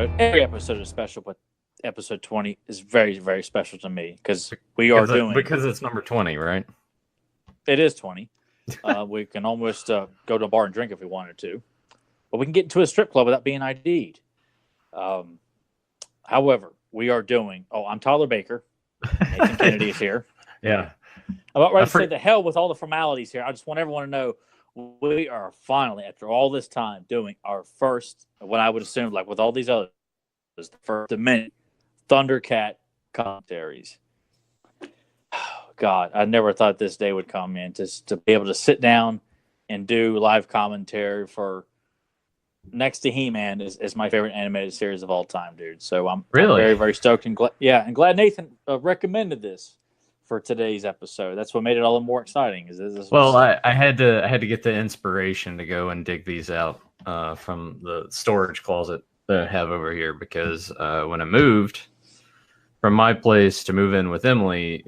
episode. Every episode is special, but episode 20 is very, very special to me because we are doing. Because it's number 20, right? It is 20. We can almost go to a bar and drink if we wanted to, but we can get into a strip club without being ID'd. However, we are doing. Oh, I'm Tyler Baker. Nathan Kennedy is here. Yeah. I'm about ready to say the hell with all the formalities here. I just want everyone to know we are finally, after all this time, doing our first, what I would assume, like with all these others, the first of many ThunderCat commentaries. God, I never thought this day would come in to be able to sit down and do live commentary for next to He-Man is my favorite animated series of all time, dude. So I'm very, very stoked and glad Nathan recommended this for today's episode. That's what made it all the more exciting. I had to get the inspiration to go and dig these out from the storage closet that I have over here because when I moved from my place to move in with Emily,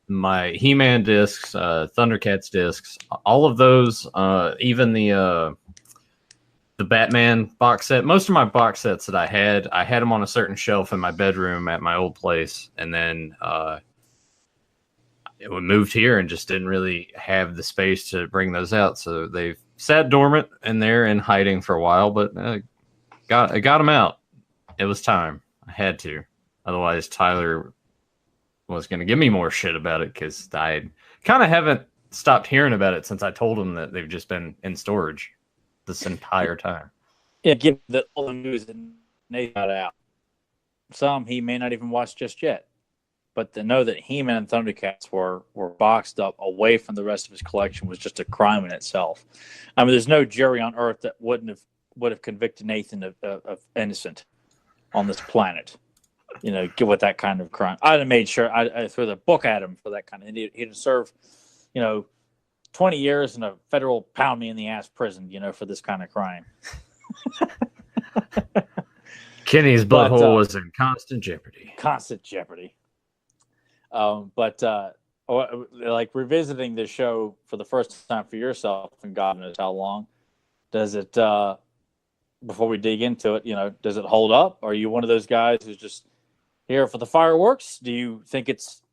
my He-Man discs, ThunderCats discs, all of those, even the Batman box set. Most of my box sets that I had them on a certain shelf in my bedroom at my old place, and then we moved here and just didn't really have the space to bring those out. So they've sat dormant in there in hiding for a while, but I got them out. It was time. I had to. Otherwise, Tyler was going to give me more shit about it because I kind of haven't stopped hearing about it since I told him that they've just been in storage this entire time. Yeah, give all the news that Nate got out. Some he may not even watch just yet. But to know that He-Man and ThunderCats were boxed up away from the rest of his collection was just a crime in itself. I mean, there's no jury on Earth that would have convicted Nathan of innocent on this planet. You know, with that kind of crime. I'd have made sure I threw the book at him for that kind of. He'd serve, 20 years in a federal pound me in the ass prison, for this kind of crime. Kenny's butthole was in constant jeopardy. Constant jeopardy. Like revisiting this show for the first time for yourself, and God knows how long, does it? Before we dig into it, does it hold up? Are you one of those guys who's just here for the fireworks? Do you think it's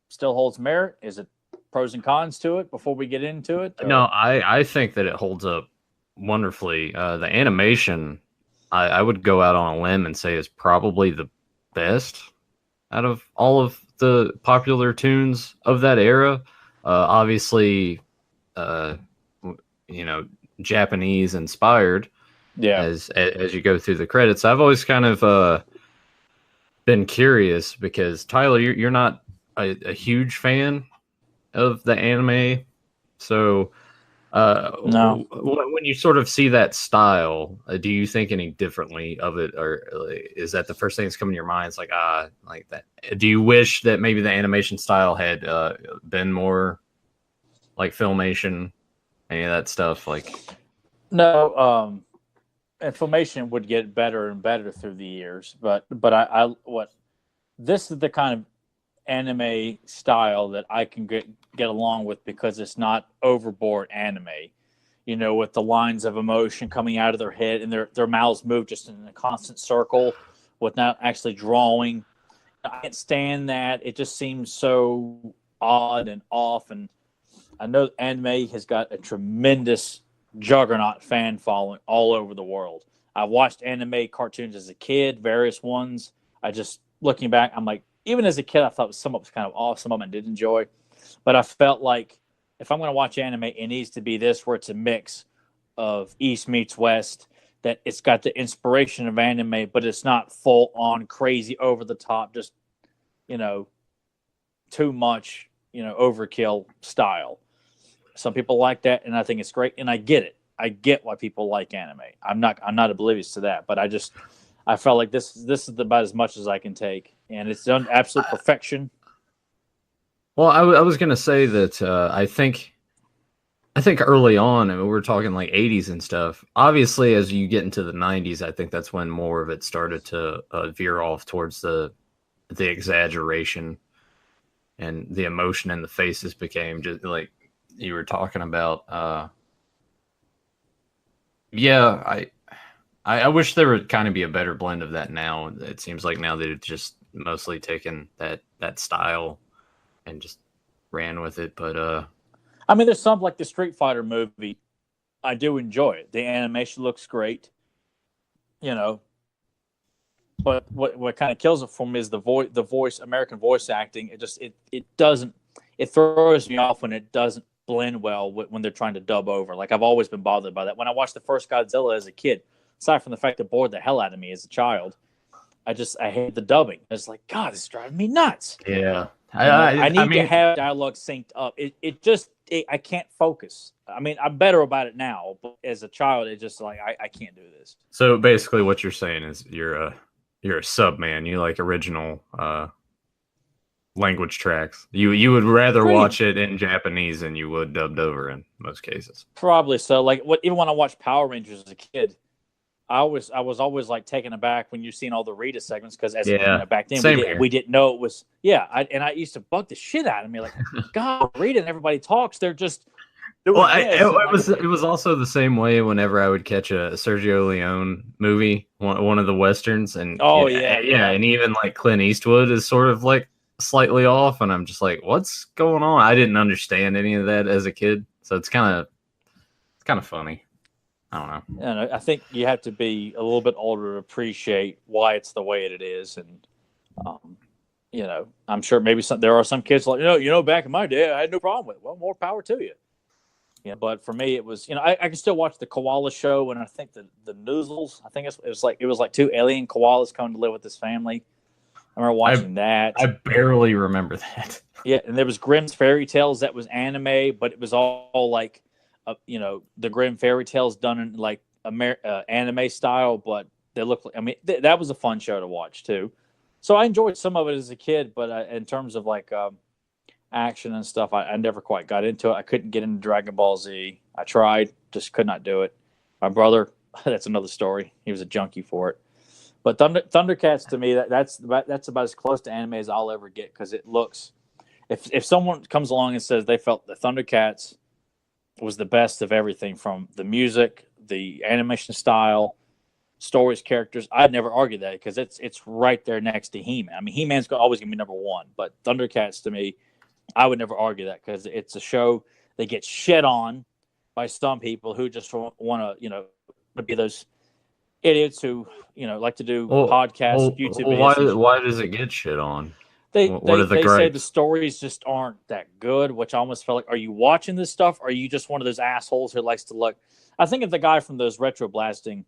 still holds merit? Is it pros and cons to it before we get into it? Or? No, I think that it holds up wonderfully. The animation, I would go out on a limb and say is probably the best out of all of the popular tunes of that era. Obviously, Japanese inspired. Yeah. As you go through the credits, I've always kind of been curious because Tyler, you're not a huge fan of the anime, so no. When you sort of see that style, do you think any differently of it, or is that the first thing that's coming to your mind? It's like that. Do you wish that maybe the animation style had been more like Filmation, any of that stuff? Like, no. And Filmation would get better and better through the years, but this is the kind of anime style that I can get along with because it's not overboard anime, with the lines of emotion coming out of their head and their mouths move just in a constant circle without actually drawing. I can't stand that. It just seems so odd and off. And I know anime has got a tremendous juggernaut fan following all over the world. I watched anime cartoons as a kid, various ones. Looking back, I'm like, even as a kid, I thought some of it was kind of off. Some of them I did enjoy. But I felt like if I'm going to watch anime, it needs to be this, where it's a mix of East meets West, that it's got the inspiration of anime, but it's not full on crazy over the top, just, too much, overkill style. Some people like that, and I think it's great, and I get it. I get why people like anime. I'm not oblivious to that, but I felt like this is about as much as I can take, and it's done absolute perfection. Well, I was going to say that I think early on, and we were talking like 80s and stuff. Obviously, as you get into the 90s, I think that's when more of it started to veer off towards the exaggeration, and the emotion in the faces became just like you were talking about. I wish there would kind of be a better blend of that now. It seems like now they've just mostly taken that style and just ran with it. But I mean, there's some like the Street Fighter movie. I do enjoy it. The animation looks great, you know. But what kind of kills it for me is the voice, American voice acting. It doesn't, it throws me off when it doesn't blend well when they're trying to dub over. Like I've always been bothered by that. When I watched the first Godzilla as a kid, aside from the fact it bored the hell out of me as a child, I hate the dubbing. It's like, God, it's driving me nuts. yeah, I need to have dialogue synced up. I can't focus. I mean, I'm better about it now, but as a child, it's just like I can't do this. So basically, what you're saying is you're a sub man. You like original language tracks. You would rather watch it in Japanese than you would dubbed over in most cases. Probably so. Like even when I watched Power Rangers as a kid, I was always like taken aback when you've seen all the Rita segments because back then we didn't know it was I used to bug the shit out of me like God, Rita and everybody talks, they're just doing it was also the same way whenever I would catch a Sergio Leone movie, one of the westerns, and and even like Clint Eastwood is sort of like slightly off, and I'm just like, what's going on? I didn't understand any of that as a kid, so it's kind of funny. I don't know. And I think you have to be a little bit older to appreciate why it's the way it is. And, I'm sure maybe there are some kids like, back in my day, I had no problem with it. Well, more power to you. Yeah, but for me, it was, I can still watch the koala show. And I think the Noozles, I think it was like two alien koalas coming to live with this family. I remember watching that. I barely remember that. Yeah. And there was Grimm's Fairy Tales that was anime, but it was all like, the Grimm fairy tales done in like anime style, but they look like, that was a fun show to watch too. So I enjoyed some of it as a kid, but in terms of like action and stuff, I never quite got into it. I couldn't get into Dragon Ball Z. I tried, just could not do it. My brother, that's another story. He was a junkie for it. But ThunderCats to me, that's about as close to anime as I'll ever get because it looks. If someone comes along and says they felt the ThunderCats was the best of everything from the music, the animation style, stories, characters, I'd never argue that because it's right there next to He-Man. I mean, He-Man's always going to be number one, but ThunderCats to me, I would never argue that because it's a show that gets shit on by some people who just want to, be those idiots who, like to do podcasts, YouTube videos. Why does it get shit on? They say the stories just aren't that good, which I almost felt like, are you watching this stuff? Or are you just one of those assholes who likes to look? I think of the guy from those retro blasting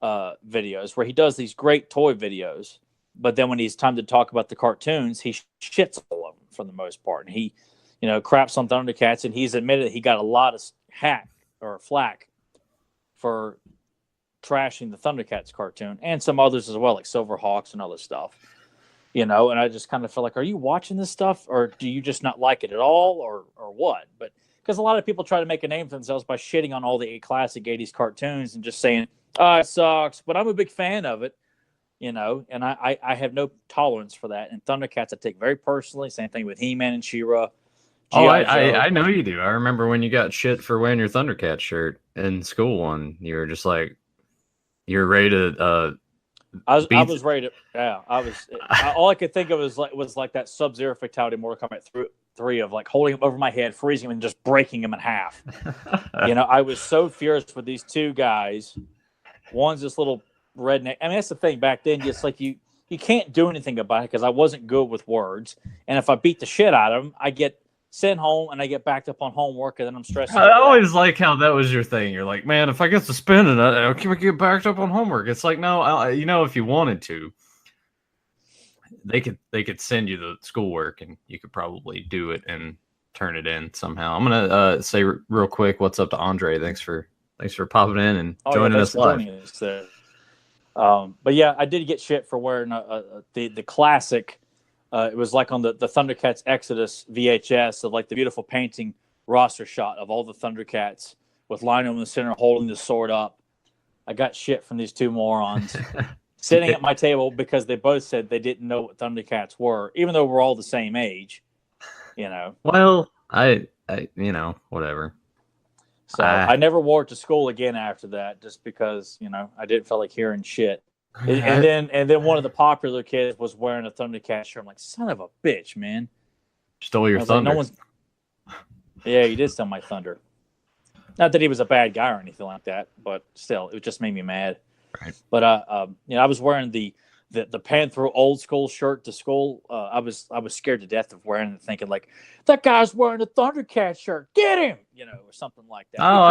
videos where he does these great toy videos, but then when he's time to talk about the cartoons, he shits all of them for the most part. And he, craps on ThunderCats, and he's admitted he got a lot of flack for trashing the ThunderCats cartoon and some others as well, like Silverhawks and other stuff. And I just kind of feel like, are you watching this stuff or do you just not like it at all or what? But because a lot of people try to make a name for themselves by shitting on all the classic 80s cartoons and just saying, oh, it sucks, but I'm a big fan of it, and I have no tolerance for that. And ThunderCats I take very personally. Same thing with He-Man and She-Ra. I know you do. I remember when you got shit for wearing your ThunderCats shirt in school and you were just like, you're ready to I was ready to. Yeah, I was. All I could think of was like that Sub-Zero fatality in Mortal Kombat 3 of like holding him over my head, freezing him, and just breaking him in half. I was so furious with these two guys. One's this little redneck. I mean, that's the thing. Back then, just like you can't do anything about it because I wasn't good with words. And if I beat the shit out of him, I get sent home and I get backed up on homework, and then I'm stressed. I always like how that was your thing. You're like, man, if I get suspended, I can't get backed up on homework. It's like, no, if you wanted to, they could send you the schoolwork, and you could probably do it and turn it in somehow. I'm gonna say real quick, what's up to Andre? Thanks for popping in and joining us live. But yeah, I did get shit for wearing the classic. It was like on the ThunderCats Exodus VHS of like the beautiful painting roster shot of all the ThunderCats with Lionel in the center holding the sword up. I got shit from these two morons sitting at my table because they both said they didn't know what ThunderCats were, even though we're all the same age. Well, I whatever. So I never wore it to school again after that, just because I didn't feel like hearing shit. And then one of the popular kids was wearing a Thundercat shirt. I'm like, son of a bitch, man! Stole your I was like, thunder. no one's. Yeah, he did steal my thunder. Not that he was a bad guy or anything like that, but still, it just made me mad. Right. But I was wearing the Panther old school shirt to school. I was scared to death of wearing it, thinking like, that guy's wearing a Thundercat shirt, get him, or something like that. Oh,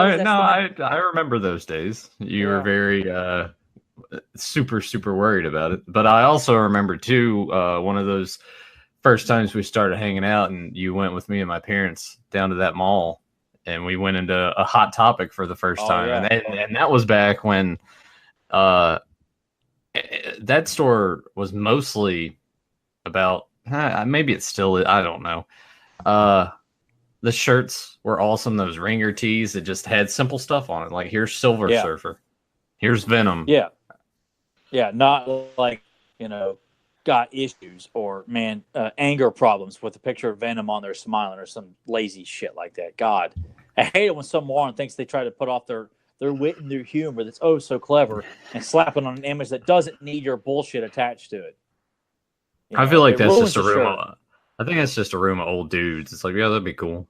I remember those days. You were very super worried about it. But I also remember too, one of those first times we started hanging out, and you went with me and my parents down to that mall, and we went into a Hot Topic for the first time, and that was back when that store was mostly about maybe it still is, I don't know. The shirts were awesome. Those ringer tees that just had simple stuff on it, like here's Silver Surfer, here's Venom. Yeah, not like got issues or anger problems with a picture of Venom on there smiling or some lazy shit like that. God, I hate it when some moron thinks they try to put off their wit and their humor that's oh so clever and slap it on an image that doesn't need your bullshit attached to it. I feel like that's just a room. I think that's just a room of old dudes. It's like, yeah, that'd be cool.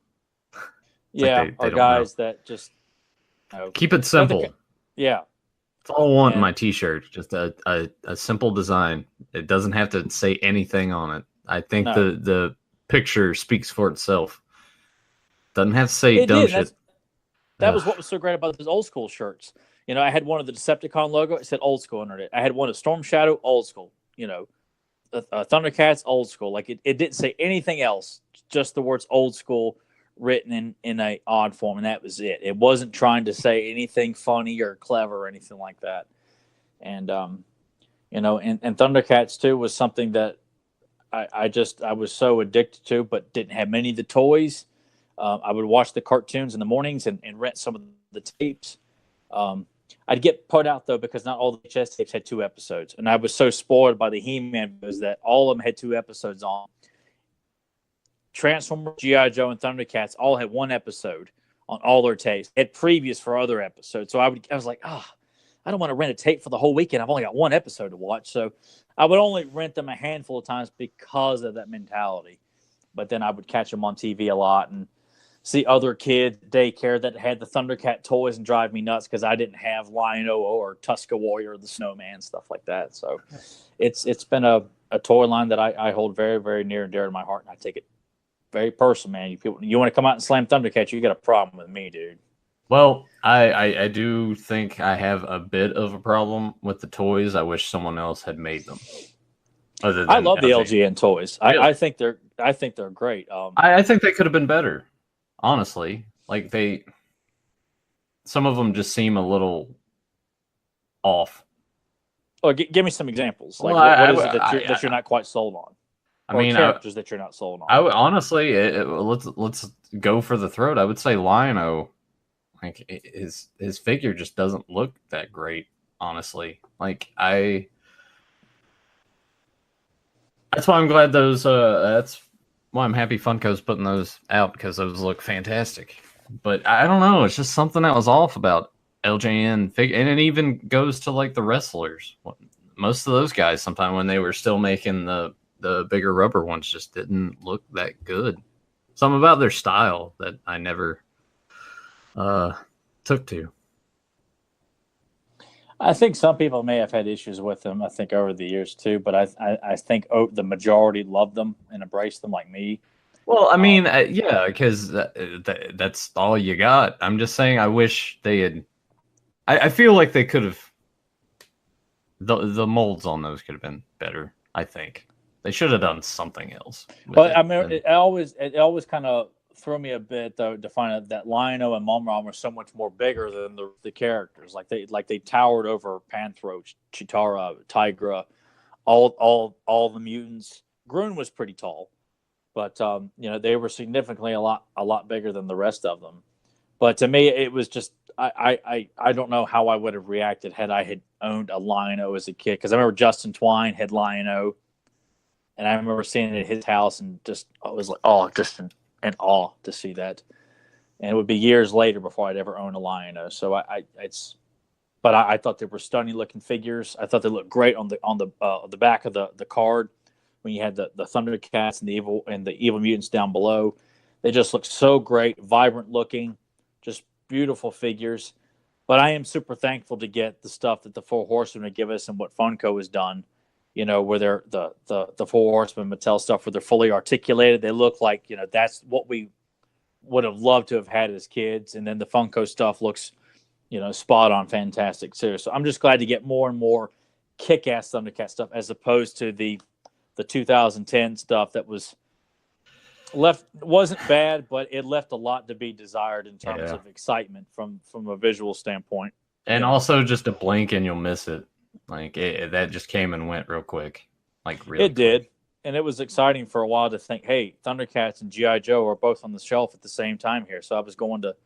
It's or guys that just keep it simple. Yeah. That's all I want in my t-shirt. Just a simple design. It doesn't have to say anything on it. I think the picture speaks for itself. Doesn't have to say dumb shit. That was what was so great about those old school shirts. I had one of the Decepticon logo. It said old school under it. I had one of Storm Shadow, old school. Thundercats, old school. Like it didn't say anything else. Just the words old school written in a odd form, and that was it. It wasn't trying to say anything funny or clever or anything like that. And and Thundercats too was something that I was so addicted to, but didn't have many of the toys. I would watch the cartoons in the mornings and rent some of the tapes. I'd get put out though because not all the VHS tapes had 2 episodes, and I was so spoiled by the He-Man videos that all of them had 2 episodes on. Transformers, G.I. Joe, and Thundercats all had 1 episode on all their tapes. Had previews for other episodes, so I was like, I don't want to rent a tape for the whole weekend. I've only got 1 episode to watch, so I would only rent them a handful of times because of that mentality. But then I would catch them on TV a lot and see other kids at daycare that had the Thundercat toys and drive me nuts because I didn't have Lion-O or Tuska Warrior or the Snowman, stuff like that. So it's been a toy line that I hold very, very near and dear to my heart, and I take it very personal, man. You want to come out and slam Thundercats, you got a problem with me, dude. Well, I do think I have a bit of a problem with the toys. I wish someone else had made them. I love the LGN toys. Really? I think they're great. I think they could have been better. Honestly, like some of them just seem a little off. Oh, give me some examples. Like, what is it that you're not quite sold on? Characters that you're not sold on. Honestly, let's go for the throat. I would say Lion-O, like his figure just doesn't look that great. Honestly, like that's why I'm glad those. That's why I'm happy Funko's putting those out, because those look fantastic. But I don't know. It's just something that was off about LJN figure, and it even goes to like the wrestlers. Most of those guys, sometime when they were still making the bigger rubber ones, just didn't look that good. Something about their style that I never took to. I think some people may have had issues with them, I think, over the years too, but I think the majority loved them and embraced them like me. Well, I mean, yeah, because that's all you got. I'm just saying, I wish they had. I feel like they could have. The molds on those could have been better. I think they should have done something else. But I mean, it always kind of threw me a bit though to find out that Lion-O and Mumm-Ra were so much more bigger than the characters. Like they towered over Panthro, Chitara, Tigra, all the mutants. Grun was pretty tall, but they were significantly a lot bigger than the rest of them. But to me, it was just I don't know how I would have reacted had I had owned a Lion-O as a kid, because I remember Justin Twine had Lion-O, and I remember seeing it at his house and just I was like, just in awe to see that. and it would be years later before I'd ever own a Lion-O. So I thought they were stunning looking figures. I thought they looked great on the back of the card when you had the ThunderCats and the evil mutants down below. They just looked so great, vibrant looking, just beautiful figures. But I am super thankful to get the stuff that the Four Horsemen would give us and what Funko has done. Where they're the Four Horsemen Mattel stuff, where they're fully articulated. They look like that's what we would have loved to have had as kids. And then the Funko stuff looks spot on, fantastic too. So I'm just glad to get more and more kick-ass Thundercat stuff as opposed to the 2010 stuff that wasn't bad, but it left a lot to be desired in terms of excitement from a visual standpoint. And also just a blink and you'll miss it. Like that just came and went real quick. Like really it did. And it was exciting for a while to think, hey, Thundercats and G.I. Joe are both on the shelf at the same time here. So I was going to,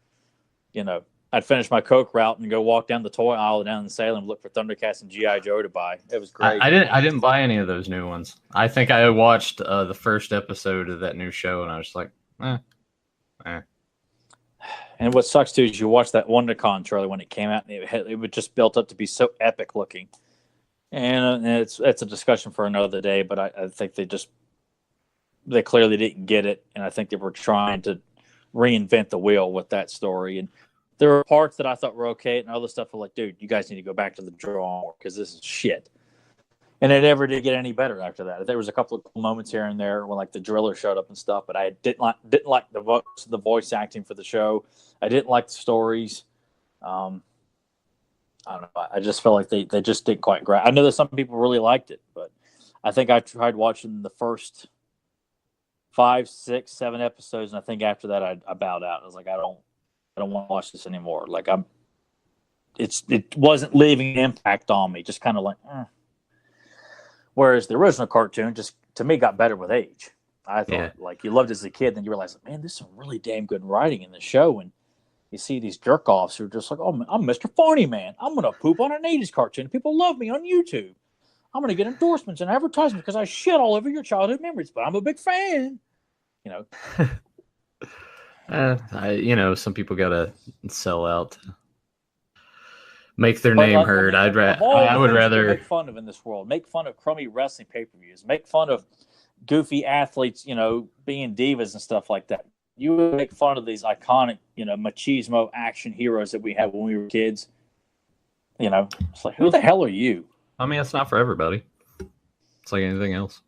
I'd finish my Coke route and go walk down the toy aisle down in Salem and look for Thundercats and G.I. Joe to buy. It was great. I didn't buy any of those new ones. I think I watched the first episode of that new show and I was like, And what sucks too is you watch that WonderCon trailer when it came out, and it was just built up to be so epic looking. And it's a discussion for another day. But I think they clearly didn't get it, and I think they were trying to reinvent the wheel with that story. And there were parts that I thought were okay, and other stuff were like, dude, you guys need to go back to the drawing board because this is shit. And it never did get any better after that. There was a couple of cool moments here and there when like the driller showed up and stuff, but I didn't like the voice acting for the show. I didn't like the stories. I don't know. I just felt like they just didn't quite grasp. I know that some people really liked it, but I think I tried watching the first 5, 6, 7 episodes, and I think after that I bowed out. I was like, I don't want to watch this anymore. Like it wasn't leaving an impact on me. Just kind of like. Whereas the original cartoon just, to me, got better with age. I thought, like, you loved it as a kid, then you realize, man, there's some really damn good writing in the show. And you see these jerk-offs who are just like, oh, man, I'm Mr. Farney Man. I'm going to poop on an 80s cartoon. People love me on YouTube. I'm going to get endorsements and advertisements because I shit all over your childhood memories, but I'm a big fan. Some people got to sell out. Make their name heard. I would rather make fun of in this world. Make fun of crummy wrestling pay-per-views. Make fun of goofy athletes, being divas and stuff like that. You would make fun of these iconic, machismo action heroes that we had when we were kids. It's like, who the hell are you? I mean, it's not for everybody. It's like anything else.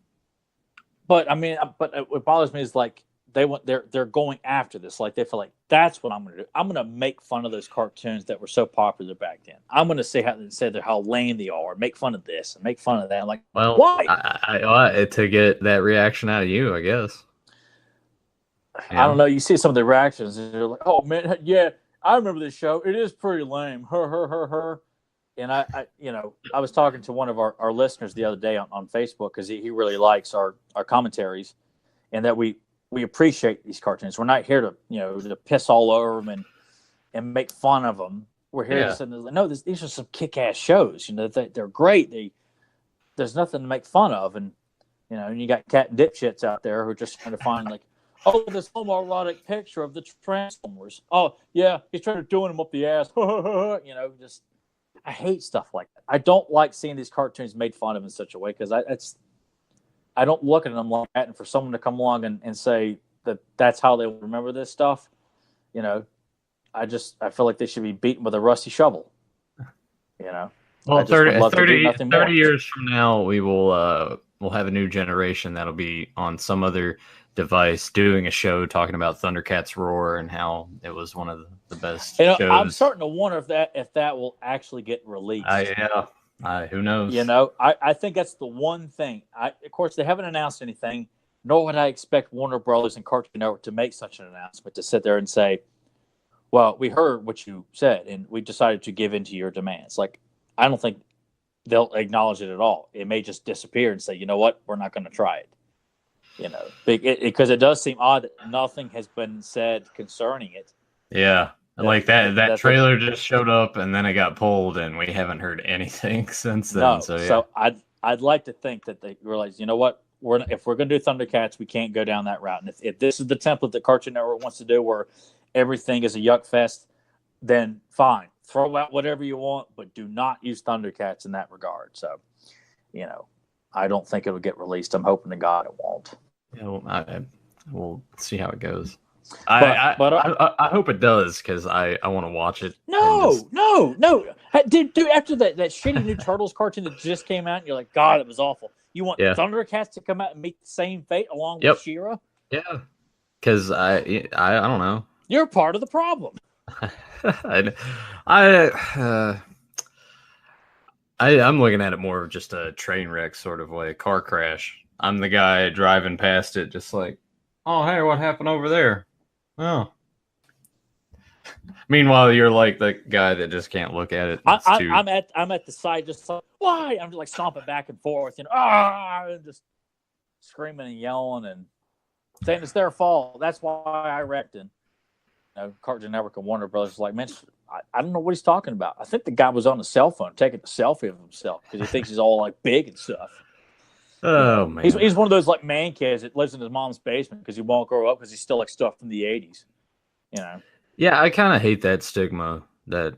But what bothers me is like they're going after this. Like they feel like that's what I'm going to do. I'm going to make fun of those cartoons that were so popular back then. I'm going to say how lame they are. Make fun of this and make fun of that. I'm like, well, why? I to get that reaction out of you, I guess. Yeah. I don't know. You see some of the reactions, and you're like, "Oh man, yeah, I remember this show. It is pretty lame." Her. And I was talking to one of our listeners the other day on Facebook because he really likes our commentaries, and that we appreciate these cartoons. We're not here to piss all over them and make fun of them. We're here to say, no, these are some kick-ass shows. They're great. There's nothing to make fun of, and you got cat and dipshits out there who are just trying to find like, oh, this homoerotic picture of the Transformers. Oh yeah, he's trying to doing them up the ass. Just I hate stuff like that. I don't like seeing these cartoons made fun of in such a way because I don't look at them like that, and for someone to come along and say that's how they remember this stuff, I feel like they should be beaten with a rusty shovel. Well, 30 years from now, we'll have a new generation that'll be on some other device doing a show talking about Thundercats Roar and how it was one of the best shows. I'm starting to wonder if that will actually get released. Who knows? I think that's the one thing. Of course, they haven't announced anything, nor would I expect Warner Brothers and Cartoon Network to make such an announcement, to sit there and say, well, we heard what you said, and we decided to give in to your demands. Like, I don't think they'll acknowledge it at all. It may just disappear and say, you know what, we're not going to try it. Because it does seem odd that nothing has been said concerning it. Yeah. Like that trailer just showed up and then it got pulled and we haven't heard anything since then. No, so I'd like to think that they realize, you know what, if we're going to do Thundercats, we can't go down that route. And if this is the template that Cartoon Network wants to do, where everything is a yuck fest, then fine, throw out whatever you want, but do not use ThunderCats in that regard. So, I don't think it'll get released. I'm hoping to God it won't. Yeah, well, we'll see how it goes. But I hope it does, because I want to watch it. No. Dude, after that shitty new Turtles cartoon that just came out, and you're like, God, it was awful. You want ThunderCats to come out and meet the same fate along with She-Ra? Yeah, because I don't know. You're part of the problem. I'm looking at it more of just a train wreck sort of way, a car crash. I'm the guy driving past it, just like, oh, hey, what happened over there? Oh. Meanwhile, you're like the guy that just can't look at it. I'm at the side, just like, why? I'm just like stomping back and forth, and just screaming and yelling and saying it's their fault. That's why I wrecked it. Cartoon Network and Warner Brothers was like, man, I don't know what he's talking about. I think the guy was on a cell phone taking a selfie of himself because he thinks he's all like big and stuff. Oh, man. He's one of those like man kids that lives in his mom's basement because he won't grow up because he's still like stuff from the 80s. Yeah, I kind of hate that stigma that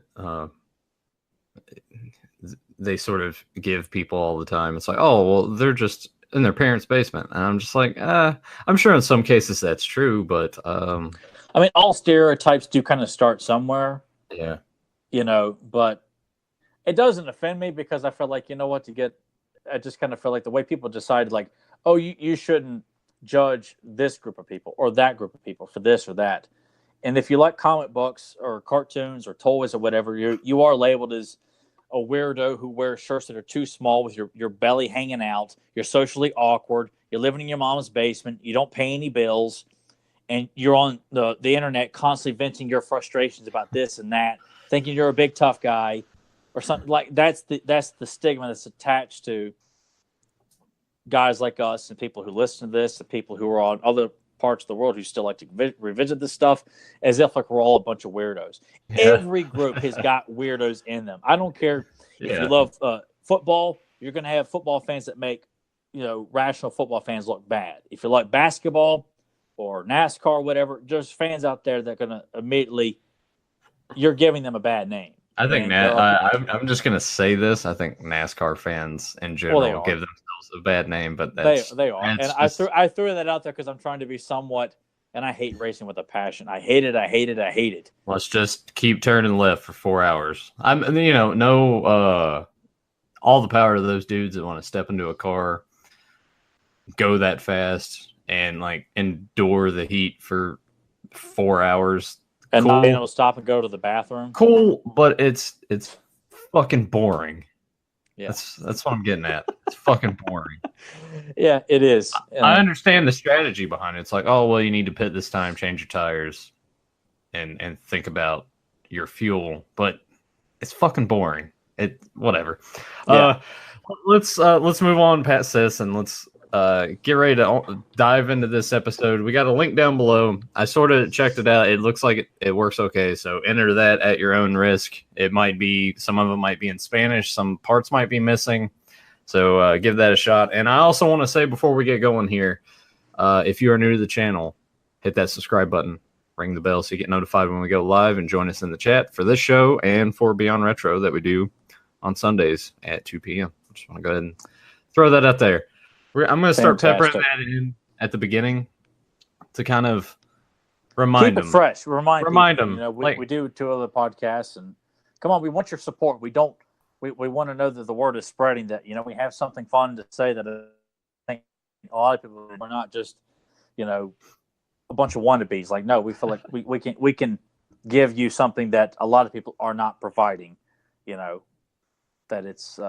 they sort of give people all the time. It's like, oh, well, they're just in their parents' basement. And I'm just like, I'm sure in some cases that's true, but... I mean, all stereotypes do kind of start somewhere. Yeah. But it doesn't offend me because I feel like, I just kind of feel like the way people decided, like, oh, you shouldn't judge this group of people or that group of people for this or that. And if you like comic books or cartoons or toys or whatever, you are labeled as a weirdo who wears shirts that are too small with your belly hanging out. You're socially awkward. You're living in your mom's basement. You don't pay any bills. And you're on the internet constantly venting your frustrations about this and that, thinking you're a big tough guy or something. Like that's the stigma that's attached to guys like us and people who listen to this, and people who are on other parts of the world who still like to revisit this stuff, as if like we're all a bunch of weirdos. Yeah. Every group has got weirdos in them. I don't care if you love football, you're going to have football fans that make rational football fans look bad. If you like basketball or NASCAR, whatever, there's fans out there that are going to immediately, you're giving them a bad name. I think I'm just going to say this. I think NASCAR fans in general give themselves a bad name, but they are. And I threw that out there because I'm trying to be somewhat, and I hate racing with a passion. I hate it. Let's just keep turning left for 4 hours. All the power to those dudes that want to step into a car, go that fast, and like endure the heat for 4 hours and not being able to stop and go to the bathroom. Cool, but it's fucking boring. Yeah, that's what I'm getting at. It's fucking boring. Yeah, it is. I understand the strategy behind it. It's like, oh well, you need to pit this time, change your tires, and think about your fuel, but it's fucking boring. Whatever. Yeah. Let's move on past this, and let's get ready to dive into this episode. We got a link down below. I sort of checked it out. It looks like it works okay, so enter that at your own risk. It might be, some of it might be in Spanish, some parts might be missing, so give that a shot. And I also want to say before we get going here, if you are new to the channel, hit that subscribe button, ring the bell so you get notified when we go live, and join us in the chat for this show and for Beyond Retro that we do on Sundays at 2 p.m. I just want to go ahead and throw that out there. I'm going to start peppering that in at the beginning to kind of remind them. Keep it fresh. Remind them. We do 2 other podcasts, and come on, we want your support. We want to know that the word is spreading, that, we have something fun to say, that I think a lot of people are not just, a bunch of wannabes. Like, no, we feel like we can give you something that a lot of people are not providing, that it's,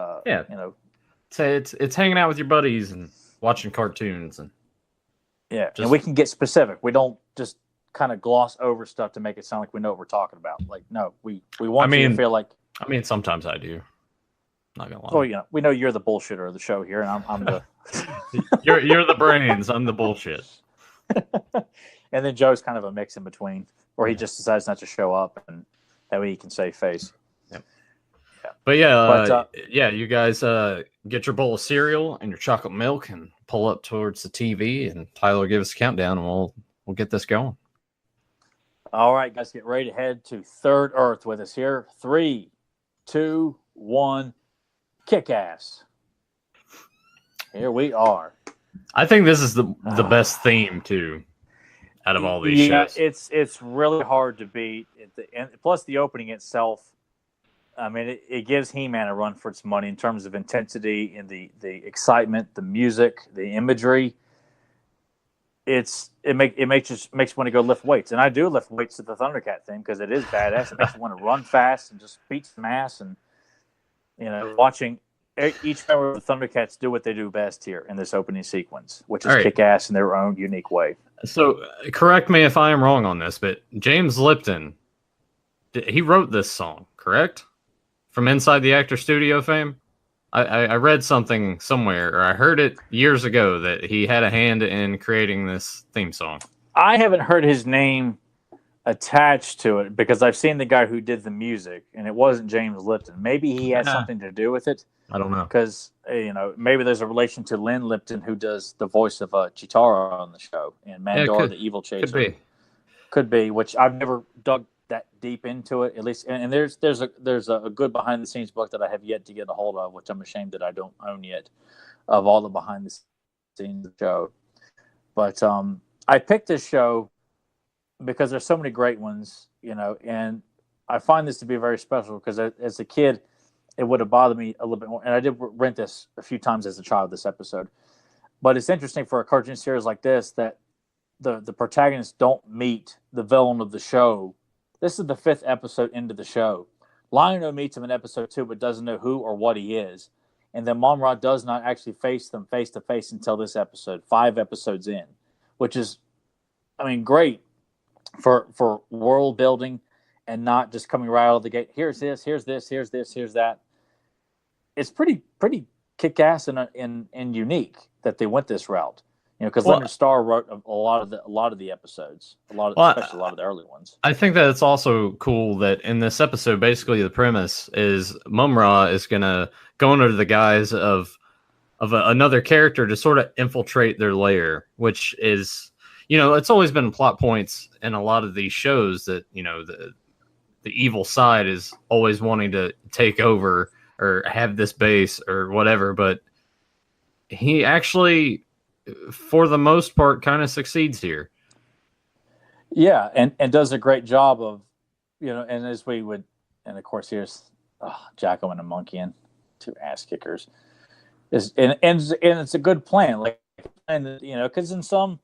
say it's hanging out with your buddies and watching cartoons and and we can get specific. We don't just kind of gloss over stuff to make it sound like we know what we're talking about. Like, no, we want you to feel like. I mean, sometimes I do. Not gonna lie. Well, we know you're the bullshitter of the show here, and I'm the. you're the brains. I'm the bullshit. And then Joe's kind of a mix in between, or he just decides not to show up, and that way he can save face. But you guys get your bowl of cereal and your chocolate milk and pull up towards the TV, and Tyler give us a countdown, and we'll get this going. All right, guys, get ready to head to Third Earth with us here. 3, 2, 1, kick ass. Here we are. I think this is the best theme too out of all these Yeah, shows. it's really hard to beat. And plus, the opening itself. I mean, it gives He-Man a run for its money in terms of intensity and the excitement, the music, the imagery. It makes you want to go lift weights, and I do lift weights to the Thundercat theme because it is badass. It makes you want to run fast and just beat some ass, and watching each member of the Thundercats do what they do best here in this opening sequence, which is kick ass in their own unique way. So, correct me if I am wrong on this, but James Lipton, he wrote this song, correct? From Inside the Actor Studio fame? I read something somewhere, or I heard it years ago, that he had a hand in creating this theme song. I haven't heard his name attached to it because I've seen the guy who did the music, and it wasn't James Lipton. Maybe he had something to do with it. I don't know. Because, maybe there's a relation to Lynn Lipton, who does the voice of Chitara on the show, and Mandora, the Evil Chaser. Could be, which I've never dug that deep into it, at least. And there's a good behind the scenes book that I have yet to get a hold of, which I'm ashamed that I don't own yet, of all the behind the scenes of the show. But I picked this show because there's so many great ones, and I find this to be very special because as a kid, it would have bothered me a little bit more. And I did rent this a few times as a child, this episode. But it's interesting for a cartoon series like this that the protagonists don't meet the villain of the show. This is the 5th episode into the show. Lion-O meets him in episode 2, but doesn't know who or what he is. And then Mumm-Ra does not actually face them face to face until this episode, 5 episodes in, which is, great for world building and not just coming right out of the gate. Here's this, here's this, here's this, here's that. It's pretty kick-ass and unique that they went this route. Because Leonard Starr wrote a lot of the episodes, especially a lot of the early ones. I think that it's also cool that in this episode, basically the premise is Mumm-Ra is gonna go under the guise of another character to sort of infiltrate their lair, which is, it's always been plot points in a lot of these shows that the evil side is always wanting to take over or have this base or whatever, but he actually, for the most part, kind of succeeds here. Yeah, and does a great job of, and as we would, and of course here's Jacko and a monkey and 2 ass kickers. And it's a good plan, because in some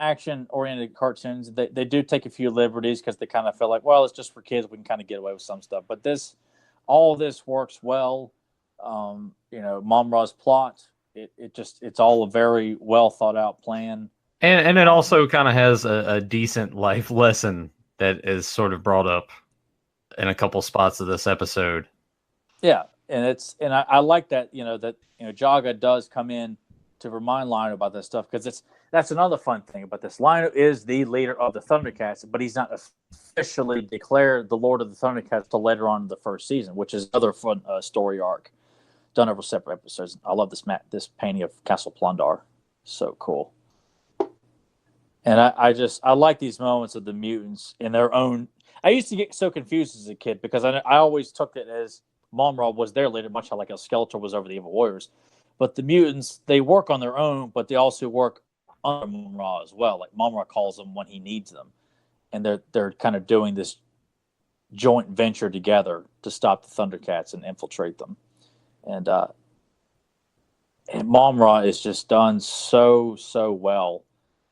action oriented cartoons they do take a few liberties because they kind of feel like, well, it's just for kids, we can kind of get away with some stuff. But all this works well. Mumm-Ra's plot. It's all a very well thought out plan. And it also kind of has a decent life lesson that is sort of brought up in a couple spots of this episode. Yeah. And I like that, Jaga does come in to remind Lion about this stuff, because that's another fun thing about this. Lion is the leader of the Thundercats, but he's not officially declared the Lord of the Thundercats till later on in the first season, which is another fun story arc done over separate episodes. I love this painting of Castle Plundar. So cool. And I like these moments of the mutants in their own. I used to get so confused as a kid because I always took it as Mumm-Ra was their leader, much like a Skeletor was over the Evil Warriors. But the mutants, they work on their own, but they also work under Mumm-Ra as well. Like Mumm-Ra calls them when he needs them, and they're kind of doing this joint venture together to stop the Thundercats and infiltrate them. And Mumm-Ra is just done so well,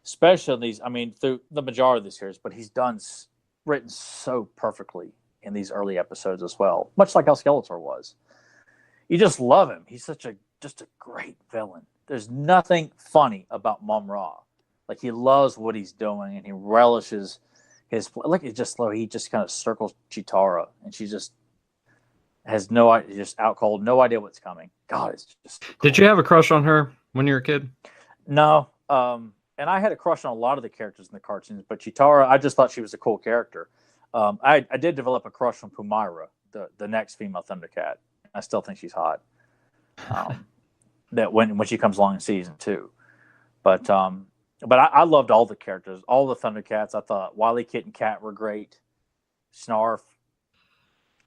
especially in these. Through the majority of the series, but he's written so perfectly in these early episodes as well. Much like how Skeletor was, you just love him. He's just a great villain. There's nothing funny about Mumm-Ra. Like, he loves what he's doing and he relishes his. Like, he just kind of circles Chitara, and she just has no idea, just out cold, no idea what's coming. God, it's just cool. Did you have a crush on her when you were a kid? No. And I had a crush on a lot of the characters in the cartoons, but Chitara, I just thought she was a cool character. I did develop a crush on Pumm-Ra, the next female Thundercat. I still think she's hot. That when she comes along in season 2. But But I loved all the characters, all the Thundercats. I thought Wily, Kit, and Cat were great. Snarf,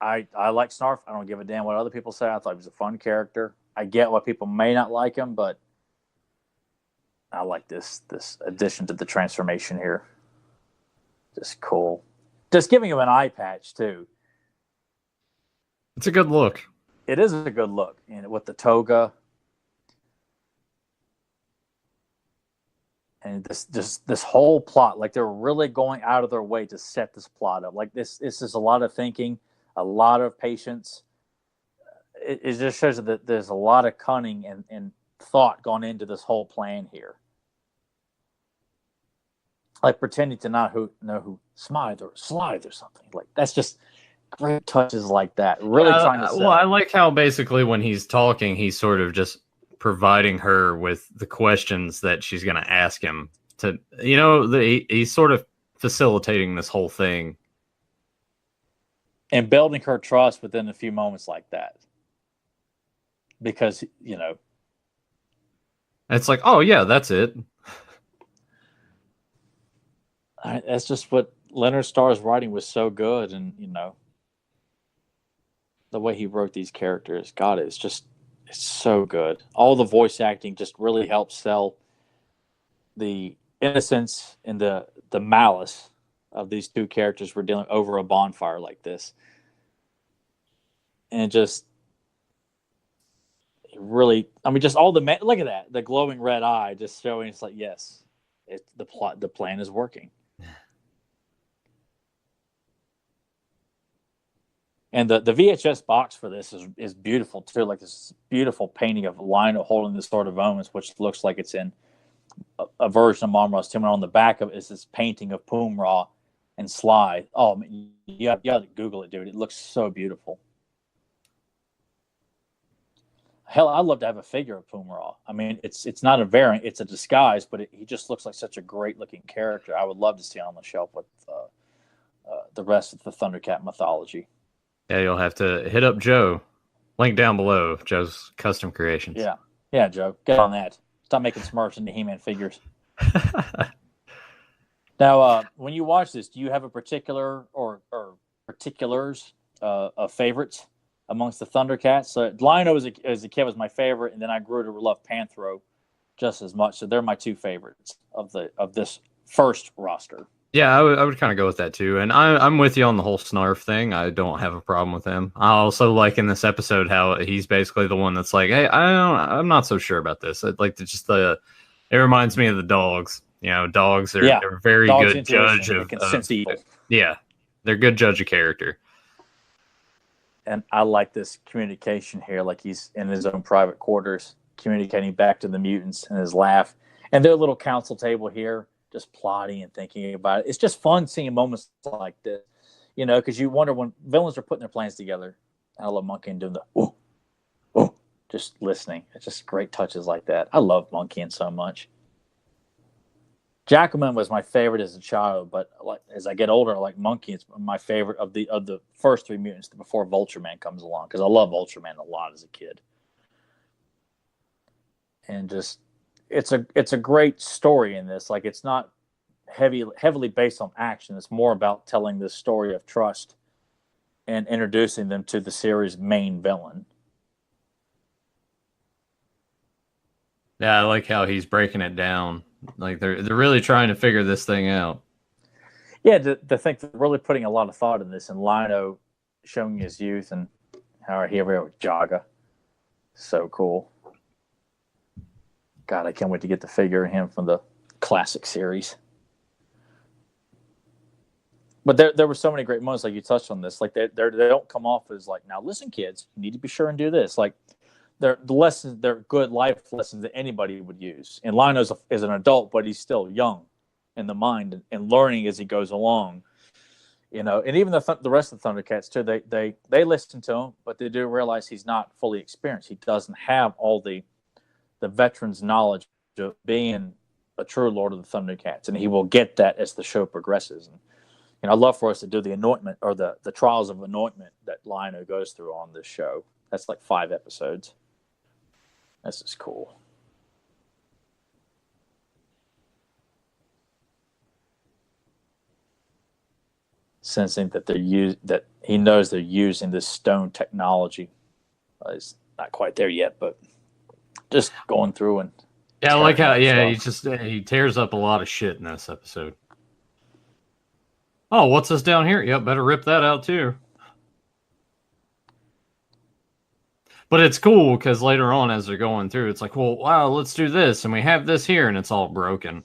I like Snarf. I don't give a damn what other people say. I thought he was a fun character. I get why people may not like him, but I like this addition to the transformation here. Just cool. Just giving him an eye patch too. It's a good look. It is a good look, and with the toga. And this whole plot, like they're really going out of their way to set this plot up. Like this is a lot of thinking, a lot of patience. It just shows that there's a lot of cunning and thought gone into this whole plan here. Like pretending to not know who Smythe or Slithe or something. Like that's just great touches like that. Really trying to sell. Well, I like how basically when he's talking, he's sort of just providing her with the questions that she's going to ask him to, he's sort of facilitating this whole thing and building her trust within a few moments like that. Because, it's like, oh yeah, that's it. That's just what Leonard Starr's writing was so good. And, the way he wrote these characters, God, it's so good. All the voice acting just really helps sell the innocence and the malice of these two characters we're dealing over a bonfire like this. And just really, just all the look at that, the glowing red eye, just showing it's like, yes, the plan is working. And the VHS box for this is beautiful too, like this beautiful painting of Lionel holding the Sword of Omens, which looks like it's in a version of Mumm-Ra's tomb. And on the back of it is this painting of Pumm-Ra and Slithe. Oh, man, you have to Google it, dude. It looks so beautiful. Hell, I'd love to have a figure of Pumm-Ra. It's not a variant; it's a disguise, but he just looks like such a great-looking character. I would love to see it on the shelf with the rest of the Thundercat mythology. Yeah, you'll have to hit up Joe. Link down below, Joe's custom creations. Yeah, Joe, get on that. Stop making Smurfs into He-Man figures. Now, when you watch this, do you have a particular or particulars of favorites amongst the Thundercats? So Lion-O as a kid was my favorite, and then I grew to love Panthro just as much. So they're my two favorites of this first roster. Yeah, I would kind of go with that too. And I'm with you on the whole Snarf thing. I don't have a problem with him. I also like in this episode how he's basically the one that's like, hey, I'm not so sure about this. I'd like to just it reminds me of the dogs. Dogs are they're very good judge of evil. Yeah, they're good judge of character. And I like this communication here, like he's in his own private quarters, communicating back to the mutants and his laugh. And their little council table here, just plotting and thinking about it. It's just fun seeing moments like this, because you wonder when villains are putting their plans together. I love Monkey and doing the just listening. It's just great touches like that. I love Monkey so much. Jackalman was my favorite as a child, but as I get older, I like Monkey. It's my favorite of the first three mutants before Vulture-Man comes along, because I love Vulture-Man a lot as a kid. And just it's a great story in this. Like it's not heavily based on action. It's more about telling this story of trust and introducing them to the series' main villain. Yeah, I like how he's breaking it down. Like they're really trying to figure this thing out. Yeah, to think they're really putting a lot of thought in this, and Lion-O showing his youth and how he ever with Jaga. So cool. God, I can't wait to get the figure of him from the classic series. But there were so many great moments, like you touched on this. Like they don't come off as like, now listen, kids, you need to be sure and do this. Like the lessons, they're good life lessons that anybody would use. And Lion is an adult, but he's still young in the mind and learning as he goes along. And even the rest of the Thundercats too, they listen to him, but they do realize he's not fully experienced. He doesn't have all the veteran's knowledge of being a true Lord of the Thundercats, and he will get that as the show progresses. And I'd love for us to do the anointment or the trials of anointment that Lion-O goes through on this show. That's like 5 episodes. This is cool. sensing that that he knows they're using this stone technology. It's not quite there yet, but just going through and Yeah, I like how stuff. he tears up a lot of shit in this episode. Oh, what's this down here? Yep, better rip that out too. But it's cool because later on, as they're going through, it's like, well, wow, let's do this, and we have this here, and it's all broken.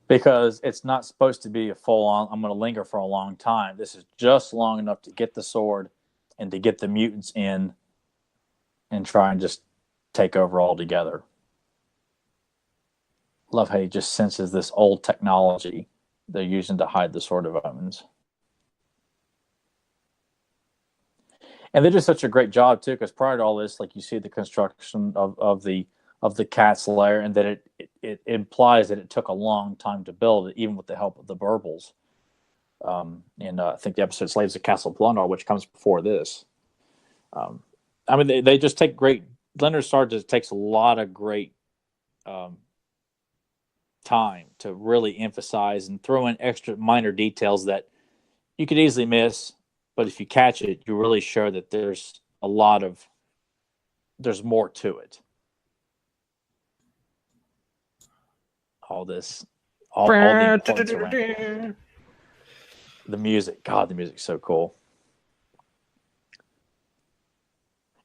Because it's not supposed to be a full-on, I'm going to linger for a long time. This is just long enough to get the sword and to get the mutants in and try and just take over altogether. Love how he just senses this old technology they're using to hide the Sword of Omens. And they did such a great job too, because prior to all this, like you see the construction of the cat's lair, and that it implies that it took a long time to build it, even with the help of the Burbles. And I think the episode Slaves of Castle Plundar, which comes before this. I mean, they just take great. Leonard Starr just takes a lot of great time to really emphasize and throw in extra minor details that you could easily miss, but if you catch it, you're really sure that there's more to it. All the importance around the music. God, the music's so cool.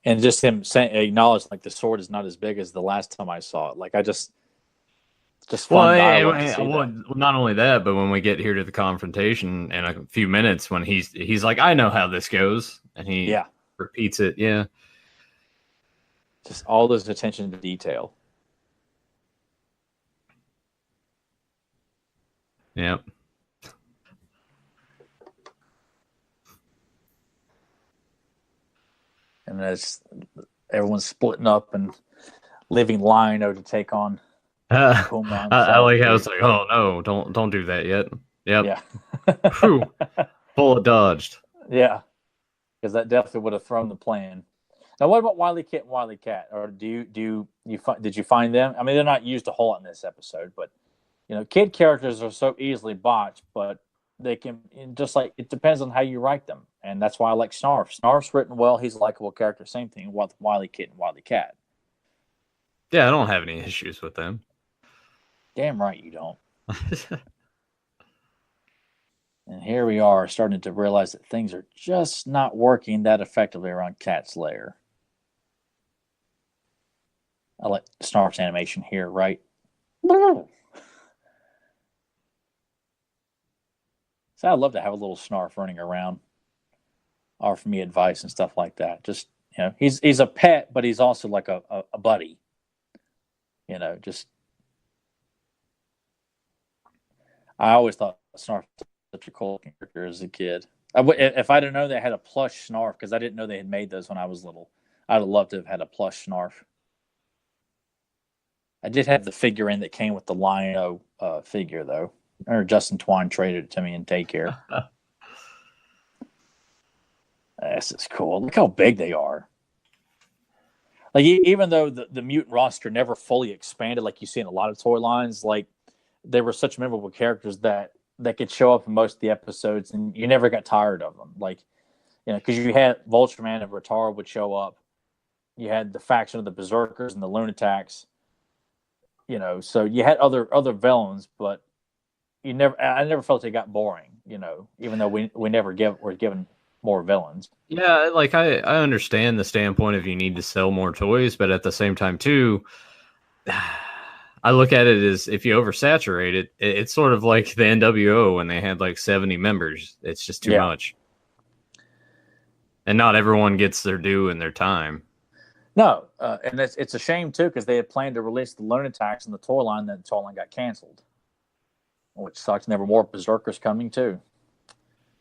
And just him saying, acknowledge like the sword is not as big as the last time I saw it. Like I just fun dialogue to see that. Not only that, but when we get here to the confrontation in a few minutes, when he's like, I know how this goes, and he repeats it. Yeah, just all this attention to detail. Yep. And as everyone's splitting up and leaving Lion-O to take on Pumm-Ra. I like how it's like, oh no, don't do that yet. Yep. Yeah. Whew. Bullet dodged. Yeah. Because that definitely would have thrown the plan. Now, what about Wily Kit and Wily Cat? Or did you find them? I mean, they're not used a whole lot in this episode, but kid characters are so easily botched, but they can just like it depends on how you write them, and that's why I like Snarf. Snarf's written well; he's a likable character. Same thing with Wily Kit and Wily Cat. Yeah, I don't have any issues with them. Damn right you don't. And here we are, starting to realize that things are just not working that effectively around Cat's lair. I like Snarf's animation here, right? So I'd love to have a little Snarf running around, offer me advice and stuff like that. Just he's a pet, but he's also like a buddy. Just I always thought Snarf was such a cool character as a kid. If I didn't know they had a plush Snarf, because I didn't know they had made those when I was little, I'd have loved to have had a plush Snarf. I did have the figurine that came with the Lion-O figure, though. Or Justin Twine traded it to me in daycare. This is cool. Look how big they are. Like, even though the mutant roster never fully expanded like you see in a lot of toy lines, like, they were such memorable characters that could show up in most of the episodes, and you never got tired of them. Like, because you had Vulture-Man and Ratara would show up. You had the faction of the Berserkers and the Lunatics. So you had other villains, but I never felt it got boring, even though we never were given more villains. Yeah, like I understand the standpoint of you need to sell more toys, but at the same time too, I look at it as if you oversaturate it, it's sort of like the NWO when they had like 70 members. It's just too much. And not everyone gets their due in their time. No, and it's a shame too, because they had planned to release the Lunatics in the toy line, then the toy line got canceled, which sucks. And there were more Berserkers coming too,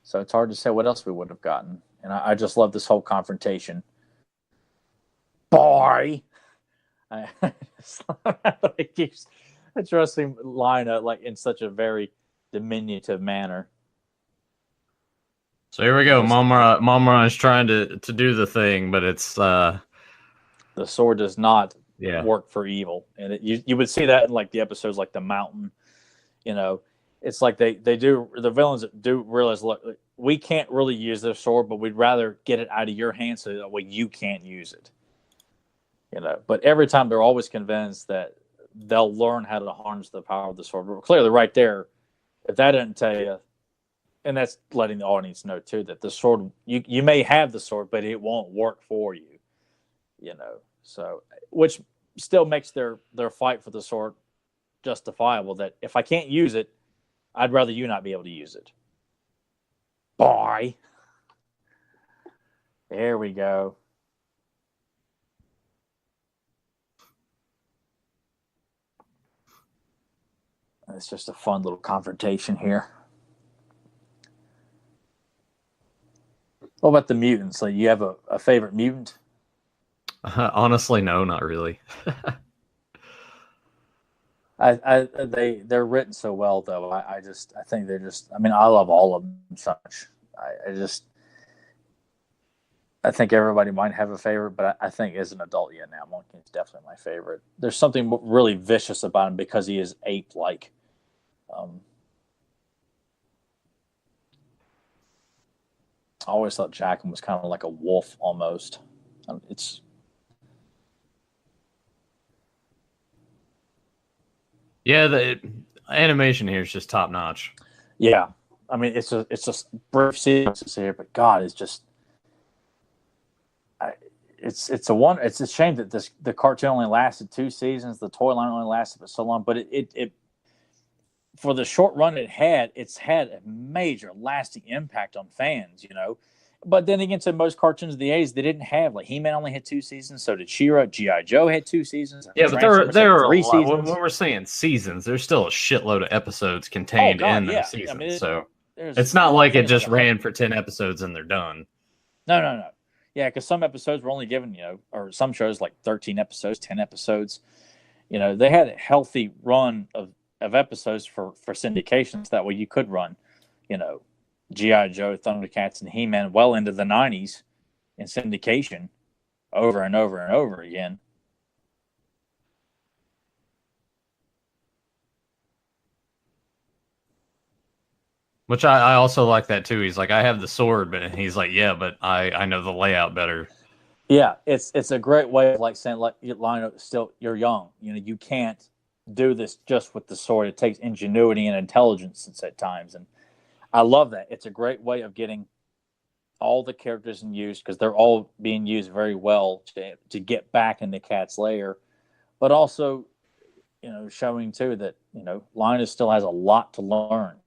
so it's hard to say what else we would have gotten. And I just love this whole confrontation. Boy, he keeps addressing Lina like in such a very diminutive manner. So here we go. Mumm-Ra is trying to do the thing, but it's the sword does not work for evil, and you would see that in like the episodes like The Mountain, it's like the villains do realize, look, we can't really use this sword, but we'd rather get it out of your hands so that way you can't use it. But every time they're always convinced that they'll learn how to harness the power of the sword. But clearly, right there, if that didn't tell you, and that's letting the audience know too, that the sword, you may have the sword, but it won't work for you. So which still makes their fight for the sword justifiable. That if I can't use it, I'd rather you not be able to use it. Boy, there we go. It's just a fun little confrontation here. What about the mutants? Like, you have a favorite mutant? Honestly, no, not really. They're written so well though. I think they're just. I mean, I love all of them so much. I think everybody might have a favorite, but I think as an adult, yeah, now Monkey is definitely my favorite. There's something really vicious about him because he is ape-like. I always thought Jackham was kind of like a wolf almost. Yeah, the animation here is just top notch. Yeah, I mean it's just brief sequences here, but God, it's just it's a shame that the cartoon only lasted 2 seasons. The toy line only lasted for so long, but it for the short run it's had a major lasting impact on fans. But then again, to most cartoons of the 80s, they didn't have, like, He-Man only had 2 seasons, so did She-Ra. G.I. Joe had 2 seasons. Yeah, but there are 3 a lot. seasons. When we're saying seasons, there's still a shitload of episodes contained in those seasons. I mean, so it's not like it just ran for 10 episodes and they're done. No. Yeah, because some episodes were only given, or some shows like 13 episodes, 10 episodes. They had a healthy run of episodes for syndications. That way you could run, G.I. Joe, ThunderCats, and He-Man well into the 90s in syndication over and over and over again. Which I also like that too. He's like, I have the sword, but he's like, yeah, but I know the layout better. Yeah, it's a great way of, like, saying, like, Lionel, still, you're young. You can't do this just with the sword. It takes ingenuity and intelligence at times, and I love that. It's a great way of getting all the characters in use, because they're all being used very well to get back into Cat's lair, but also, showing too that Linus still has a lot to learn,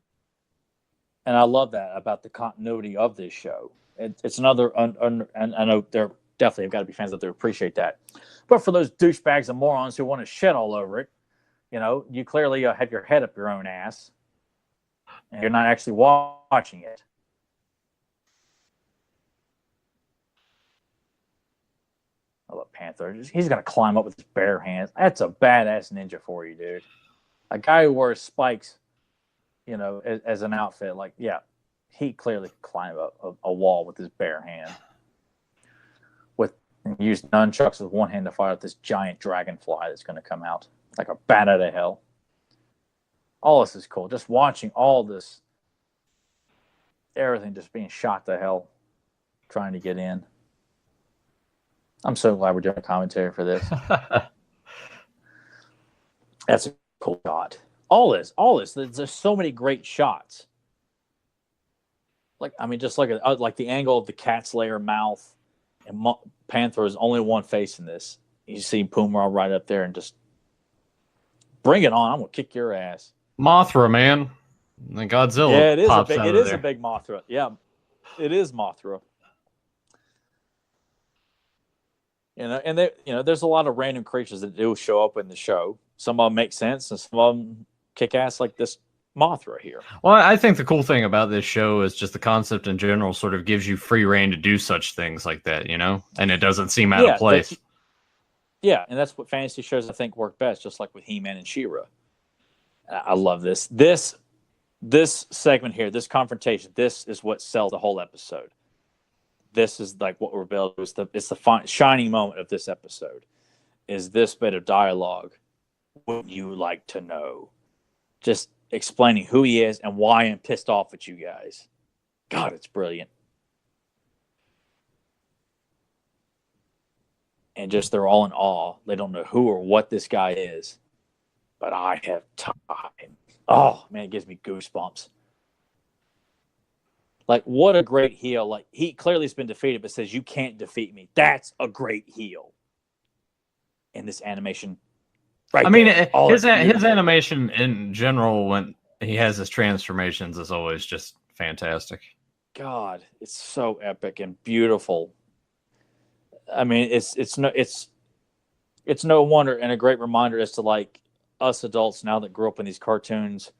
and I love that about the continuity of this show. It's another, and I know there definitely have got to be fans out there who appreciate that, but for those douchebags and morons who want to shit all over it, you clearly have your head up your own ass, and you're not actually watching it. I love Panther. He's going to climb up with his bare hands. That's a badass ninja for you, dude. A guy who wears spikes, as an outfit, like, yeah, he clearly can climb up a wall with his bare hand. Use nunchucks with one hand to fire at this giant dragonfly that's going to come out like a bat out of hell. All this is cool. Just watching all this, everything just being shot to hell, trying to get in. I'm so glad we're doing a commentary for this. That's a cool shot. All this. There's so many great shots. Like, I mean, just like the angle of the cat's lair mouth, and Panther is only one face in this. You see Pumm-Ra right up there, and just bring it on. I'm gonna kick your ass. Mothra, man. And Godzilla. Yeah, it is a big Mothra. Yeah, it is Mothra. And there's a lot of random creatures that do show up in the show. Some of them make sense, and some of them kick ass, like this Mothra here. Well, I think the cool thing about this show is just the concept in general sort of gives you free reign to do such things like that, and it doesn't seem out of place. Yeah, and that's what fantasy shows, I think, work best, just like with He-Man and She-Ra. I love this. This segment here, this confrontation, this is what sells the whole episode. This is like what we're building. It's the shining moment of this episode. Is this bit of dialogue? Would you like to know? Just explaining who he is and why I'm pissed off at you guys. God, it's brilliant. And just they're all in awe. They don't know who or what this guy is. But I have time. Oh, man, it gives me goosebumps. Like, what a great heel. Like, he clearly has been defeated, but says, you can't defeat me. That's a great heel. In this animation. Right. I mean, his animation in general, when he has his transformations, is always just fantastic. God, it's so epic and beautiful. I mean, it's no wonder, and a great reminder as to like us adults now that grew up in these cartoons.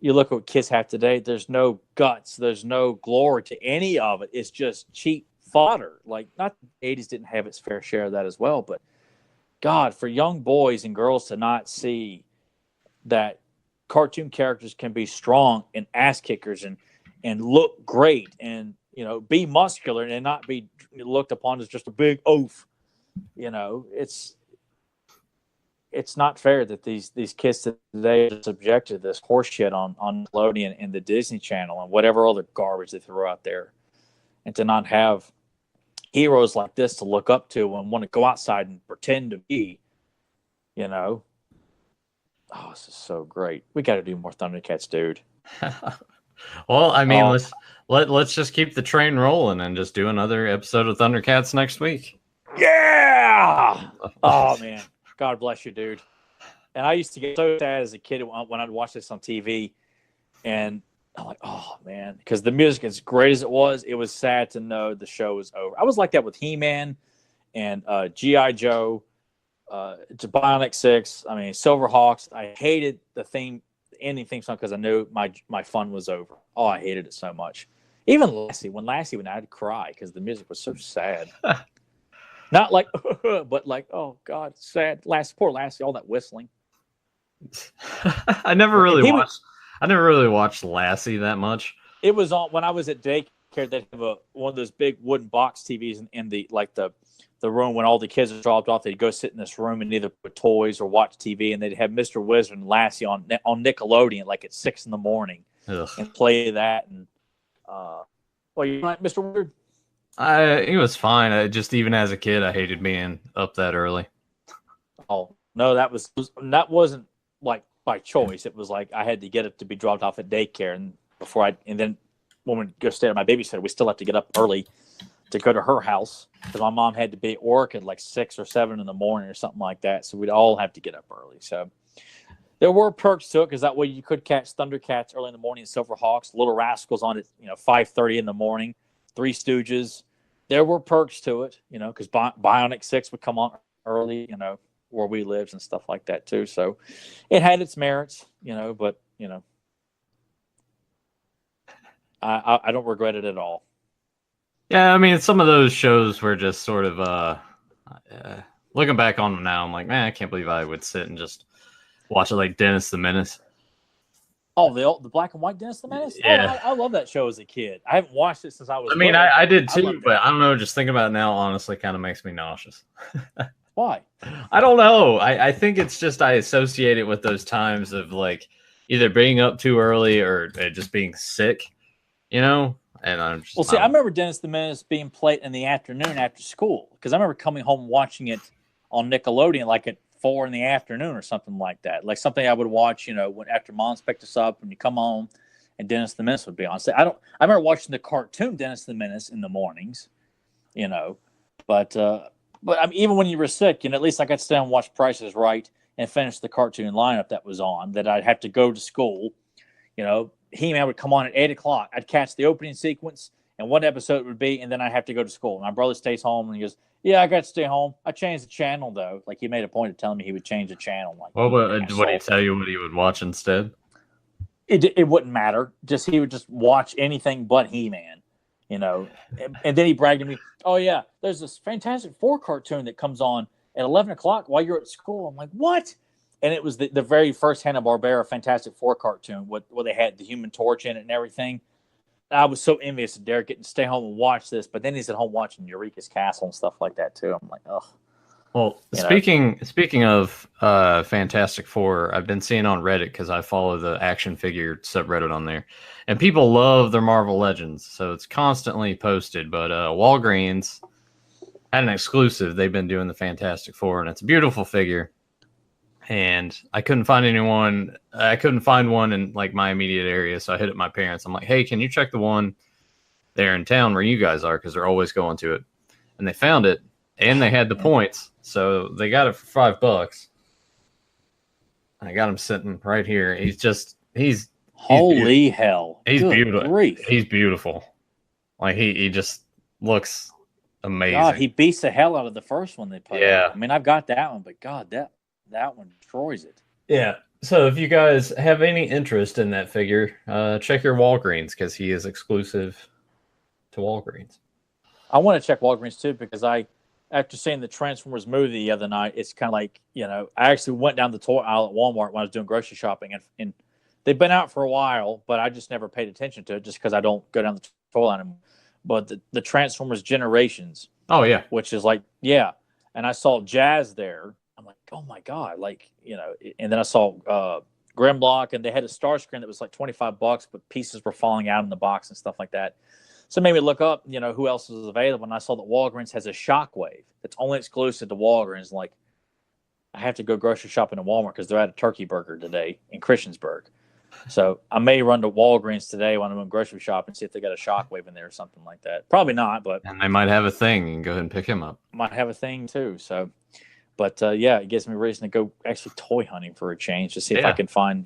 You look at what kids have today. There's no guts. There's no glory to any of it. It's just cheap fodder. Like, not the 80s didn't have its fair share of that as well, but God, for young boys and girls to not see that cartoon characters can be strong and ass kickers and look great and, you know, be muscular and not be looked upon as just a big oaf. You know, it's not fair that these kids today are subjected to this horse shit on Nickelodeon and the Disney Channel and whatever other garbage they throw out there, and to not have heroes like this to look up to and want to go outside and pretend to be, you know. Oh, this is so great. We got to do more ThunderCats, dude. Well, I mean, let's just keep the train rolling and just do another episode of ThunderCats next week. Yeah. Oh man, God bless you, dude. And I used to get so sad as a kid when I'd watch this on TV, and I'm like, oh man, because the music, as great as it was sad to know the show was over. I was like that with He-Man and G.I. Joe, Bionic 6. I mean, Silverhawks. I hated the ending theme song because I knew my fun was over. Oh, I hated it so much. Even Lassie, when I'd cry because the music was so sad. Not like, but like, oh God, sad. Poor Lassie, all that whistling. I never really watched Lassie that much. It was on when I was at daycare. They'd have one of those big wooden box TVs in the room when all the kids are dropped off. They'd go sit in this room and either put toys or watch TV, and they'd have Mr. Wizard and Lassie on Nickelodeon like at 6 a.m. and play that. And well, you like Mr. Wizard? He was fine. Just even as a kid, I hated being up that early. Oh no, that wasn't like by choice. It was like I had to get up to be dropped off at daycare, and then when we go stay at my babysitter, we still have to get up early to go to her house because my mom had to be at work at like 6 or 7 in the morning or something like that. So we'd all have to get up early. So there were perks to it because that way you could catch ThunderCats early in the morning, Silverhawks, Little Rascals on at 5:30 in the morning, Three Stooges. There were perks to it, because Bionic 6 would come on early, where we lived and stuff like that too. So it had its merits, but I don't regret it at all. Yeah, I mean, some of those shows were just sort of looking back on them now, I'm like, man, I can't believe I would sit and just watch it like Dennis the Menace. Oh, the black and white Dennis the Menace? Yeah. Oh, I love that show as a kid. I haven't watched it since I was little. I did too, but I don't know, just thinking about it now, honestly, kind of makes me nauseous. Why? I don't know. I think it's just I associate it with those times of like either being up too early or just being sick, And I'm just, I remember Dennis the Menace being played in the afternoon after school because I remember coming home watching it on Nickelodeon like at 4 in the afternoon or something like that. Like something I would watch, when after Mom's picked us up and you come home and Dennis the Menace would be on. So I remember watching the cartoon Dennis the Menace in the mornings, but I mean, even when you were sick, at least I got to stay and watch Price is Right and finish the cartoon lineup that was on. That I'd have to go to school, He-Man would come on at 8 o'clock. I'd catch the opening sequence and what episode it would be, and then I'd have to go to school. My brother stays home and he goes, "Yeah, I got to stay home. I changed the channel though." Like he made a point of telling me he would change the channel. Like, would he tell you what he would watch instead? It wouldn't matter. He would just watch anything but He-Man, And then he bragged to me, "Oh yeah, there's this Fantastic Four cartoon that comes on at 11 o'clock while you're at school." I'm like, "What?" And it was the very first Hanna-Barbera Fantastic Four cartoon where they had the Human Torch in it and everything. I was so envious of Derek getting to stay home and watch this, but then he's at home watching Eureka's Castle and stuff like that too. I'm like, ugh. Well, You know, speaking of Fantastic Four, I've been seeing on Reddit because I follow the action figure subreddit on there, and people love their Marvel Legends, so it's constantly posted. But Walgreens had an exclusive. They've been doing the Fantastic Four, and it's a beautiful figure. And I couldn't find anyone. I couldn't find one in like my immediate area, so I hit up my parents. I'm like, "Hey, can you check the one there in town where you guys are? Because they're always going to it." And they found it, and they had the points, so they got it for $5. I got him sitting right here. He's holy hell! he's Good beautiful. grief! He's beautiful. Like he just looks amazing. God, he beats the hell out of the first one they put out. I mean, I've got that one, but God, that one destroys it. Yeah. So if you guys have any interest in that figure, check your Walgreens because he is exclusive to Walgreens. I want to check Walgreens too because after seeing the Transformers movie the other night, it's kind of like, I actually went down the toy aisle at Walmart when I was doing grocery shopping, and they've been out for a while, but I just never paid attention to it just because I don't go down the toy aisle anymore. But the Transformers Generations. Oh, yeah. Which is like, yeah. And I saw Jazz there. I'm like, oh my God. Like, and then I saw Grimlock, and they had a Starscream that was like $25, but pieces were falling out in the box and stuff like that. So it made me look up, who else is available. And I saw that Walgreens has a Shockwave that's only exclusive to Walgreens. Like, I have to go grocery shopping at Walmart because they're at a turkey burger today in Christiansburg. So I may run to Walgreens today when I'm doing grocery shopping and see if they got a Shockwave in there or something like that. Probably not, but and they might have a thing. You can go ahead and pick him up. Might have a thing too. So, but yeah, it gives me a reason to go actually toy hunting for a change to see if I can find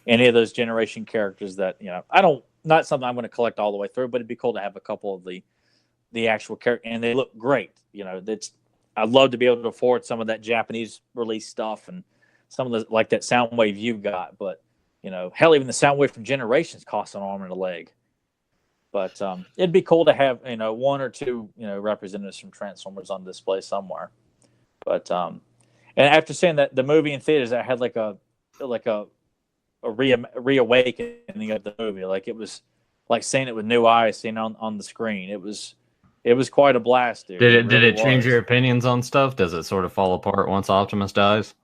any of those generation characters that I don't. Not something I'm going to collect all the way through, but it'd be cool to have a couple of the actual characters, and they look great. I'd love to be able to afford some of that Japanese release stuff and some of the like that Soundwave you've got, but hell, even the Soundwave from Generations costs an arm and a leg. But it'd be cool to have one or two representatives from Transformers on display somewhere. But and after seeing that the movie in theaters, I had like a reawakening of the movie. Like it was like seeing it with new eyes, seeing it on the screen. It was quite a blast, dude. Did it change your opinions on stuff? Does it sort of fall apart once Optimus dies?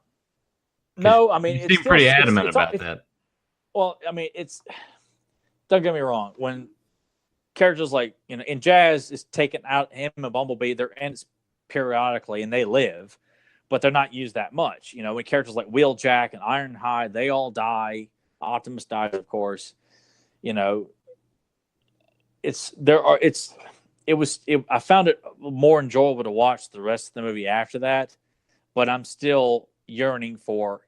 No, I mean, you seem pretty adamant about that. Well, I mean, don't get me wrong. When characters like, in Jazz is taken out, him and Bumblebee, they're ends periodically and they live, but they're not used that much. When characters like Wheeljack and Ironhide, they all die. Optimus dies, of course. I found it more enjoyable to watch the rest of the movie after that, but I'm still yearning for,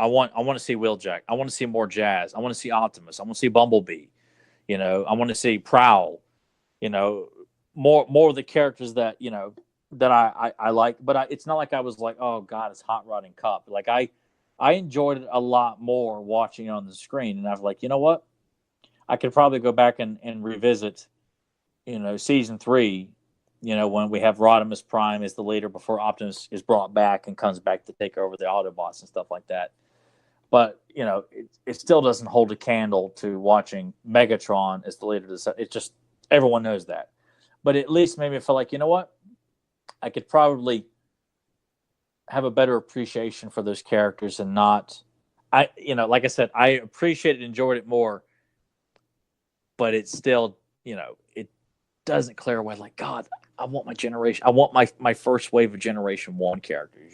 I want to see Wheeljack. I want to see more Jazz. I want to see Optimus. I want to see Bumblebee. I want to see Prowl. More of the characters that that I like. But it's not like I was like, oh God, it's Hot Rod and Cup. Like I enjoyed it a lot more watching it on the screen, and I was like, you know what? I could probably go back and revisit, season 3. When we have Rodimus Prime as the leader before Optimus is brought back and comes back to take over the Autobots and stuff like that. But, it still doesn't hold a candle to watching Megatron as the leader of the set. It's just, everyone knows that. But at least made me feel like, you know what? I could probably have a better appreciation for those characters and not, like I said, I appreciated and enjoyed it more, but it's still, it doesn't clear away like, God, I want my generation. I want my first wave of Generation 1 characters,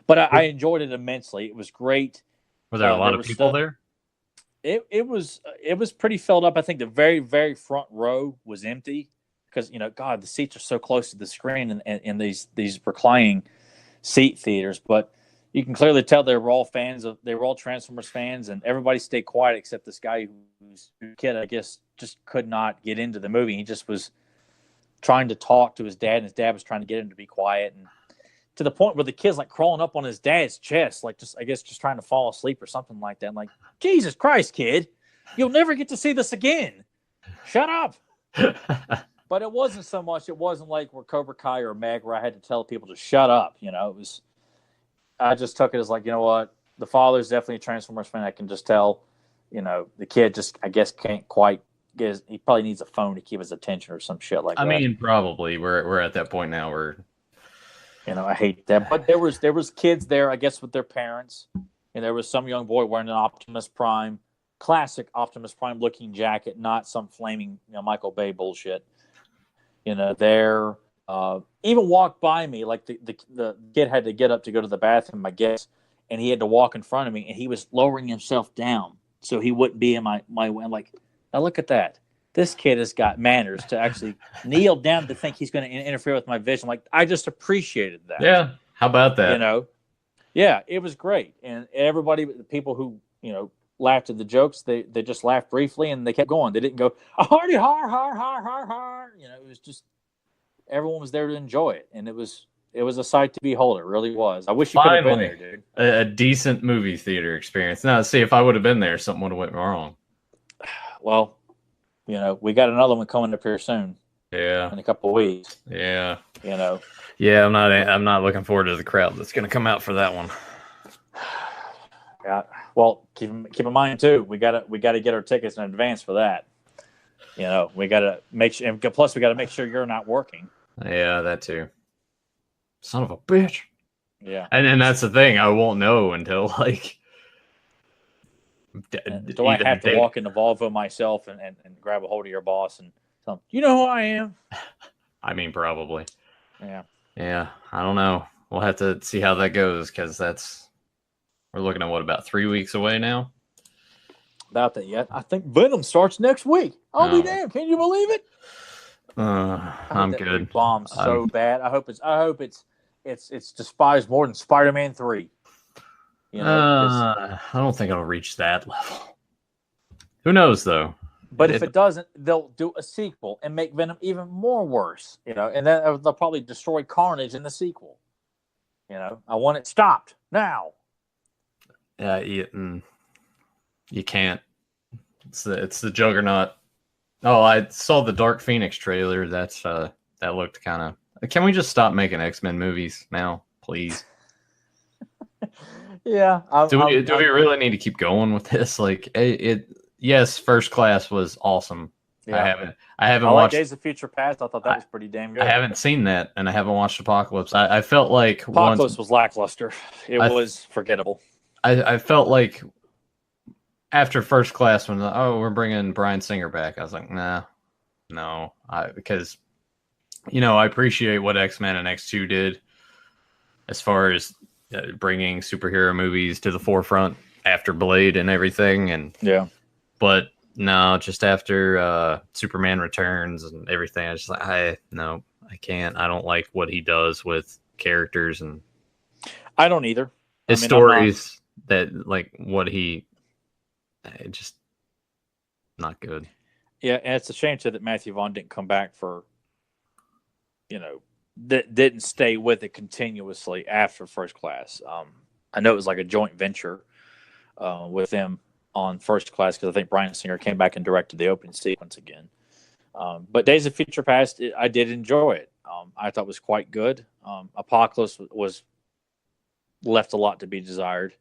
But I enjoyed it immensely. It was great. Were there a lot of people there? It was pretty filled up. I think the very, very front row was empty because, God, the seats are so close to the screen in these reclining seat theaters. But you can clearly tell they were all Transformers fans, and everybody stayed quiet except this guy whose kid, I guess, just could not get into the movie. He just was trying to talk to his dad, and his dad was trying to get him to be quiet, and to the point where the kid's like crawling up on his dad's chest, like just trying to fall asleep or something like that. I'm like, Jesus Christ, kid, you'll never get to see this again. Shut up. But it wasn't so much. It wasn't like where Cobra Kai or Meg where I had to tell people to shut up. It was. I just took it as like, you know what, the father's definitely a Transformers fan. I can just tell, the kid just, I guess, can't quite get he probably needs a phone to keep his attention or some shit like that. I mean, probably we're at that point now where I hate that. But there was kids there, I guess, with their parents, and there was some young boy wearing an Optimus Prime, classic Optimus Prime looking jacket, not some flaming Michael Bay bullshit. There even walked by me like the kid had to get up to go to the bathroom, I guess, and he had to walk in front of me, and he was lowering himself down so he wouldn't be in my way. I'm like, now look at that. This kid has got manners to actually kneel down to think he's going to interfere with my vision. Like, I just appreciated that. Yeah. How about that? Yeah, it was great. And everybody, the people who, laughed at the jokes, they just laughed briefly and they kept going. They didn't go, hardy, har, har, har, har, har. It was just, everyone was there to enjoy it. And it was a sight to behold. It really was. I wish you could have been there, dude. A decent movie theater experience. Now, see, if I would have been there, something would have went wrong. Well, we got another one coming up here soon. Yeah. In a couple of weeks. Yeah. Yeah, I'm not looking forward to the crowd that's going to come out for that one. Yeah. Well, keep in mind too, we gotta get our tickets in advance for that. We gotta make sure, and plus we gotta make sure you're not working. Yeah, that too. Son of a bitch. Yeah. And that's the thing. I won't know until like. Do I have to walk in the Volvo myself and grab a hold of your boss and tell him, you know who I am? I mean, probably. Yeah. Yeah. I don't know. We'll have to see how that goes because we're looking at about 3 weeks away now. About that yet? I think Venom starts next week. I'll be damned. Can you believe it? I'm good. Bombs so bad. I hope it's despised more than Spider-Man 3. I don't think it'll reach that level. Who knows, though? But if it doesn't, they'll do a sequel and make Venom even more worse. And then they'll probably destroy Carnage in the sequel. I want it stopped now. Yeah, you can't. It's the Juggernaut. Oh, I saw the Dark Phoenix trailer. That looked kind of. Can we just stop making X-Men movies now, please? Yeah. Do we really need to keep going with this? Like yes, First Class was awesome. Yeah. I haven't watched Days of Future Past. I thought that was pretty damn good. I haven't seen that, and I haven't watched Apocalypse. I felt like Apocalypse was lackluster. It was forgettable. I felt like after First Class, when we're bringing Bryan Singer back, I was like, nah, no, because I appreciate what X-Men and X2 did as far as bringing superhero movies to the forefront after Blade and everything, and yeah, but no, just after Superman Returns and everything, I just like I can't. I don't like what he does with characters, and I don't either. His stories that like what he just not good. Yeah, and it's a shame too that Matthew Vaughn didn't come back for that didn't stay with it continuously after First Class. I know it was like a joint venture with them on First Class because I think Bryan Singer came back and directed the opening sequence again. But Days of Future Past, I did enjoy it. I thought it was quite good. Apocalypse was left a lot to be desired.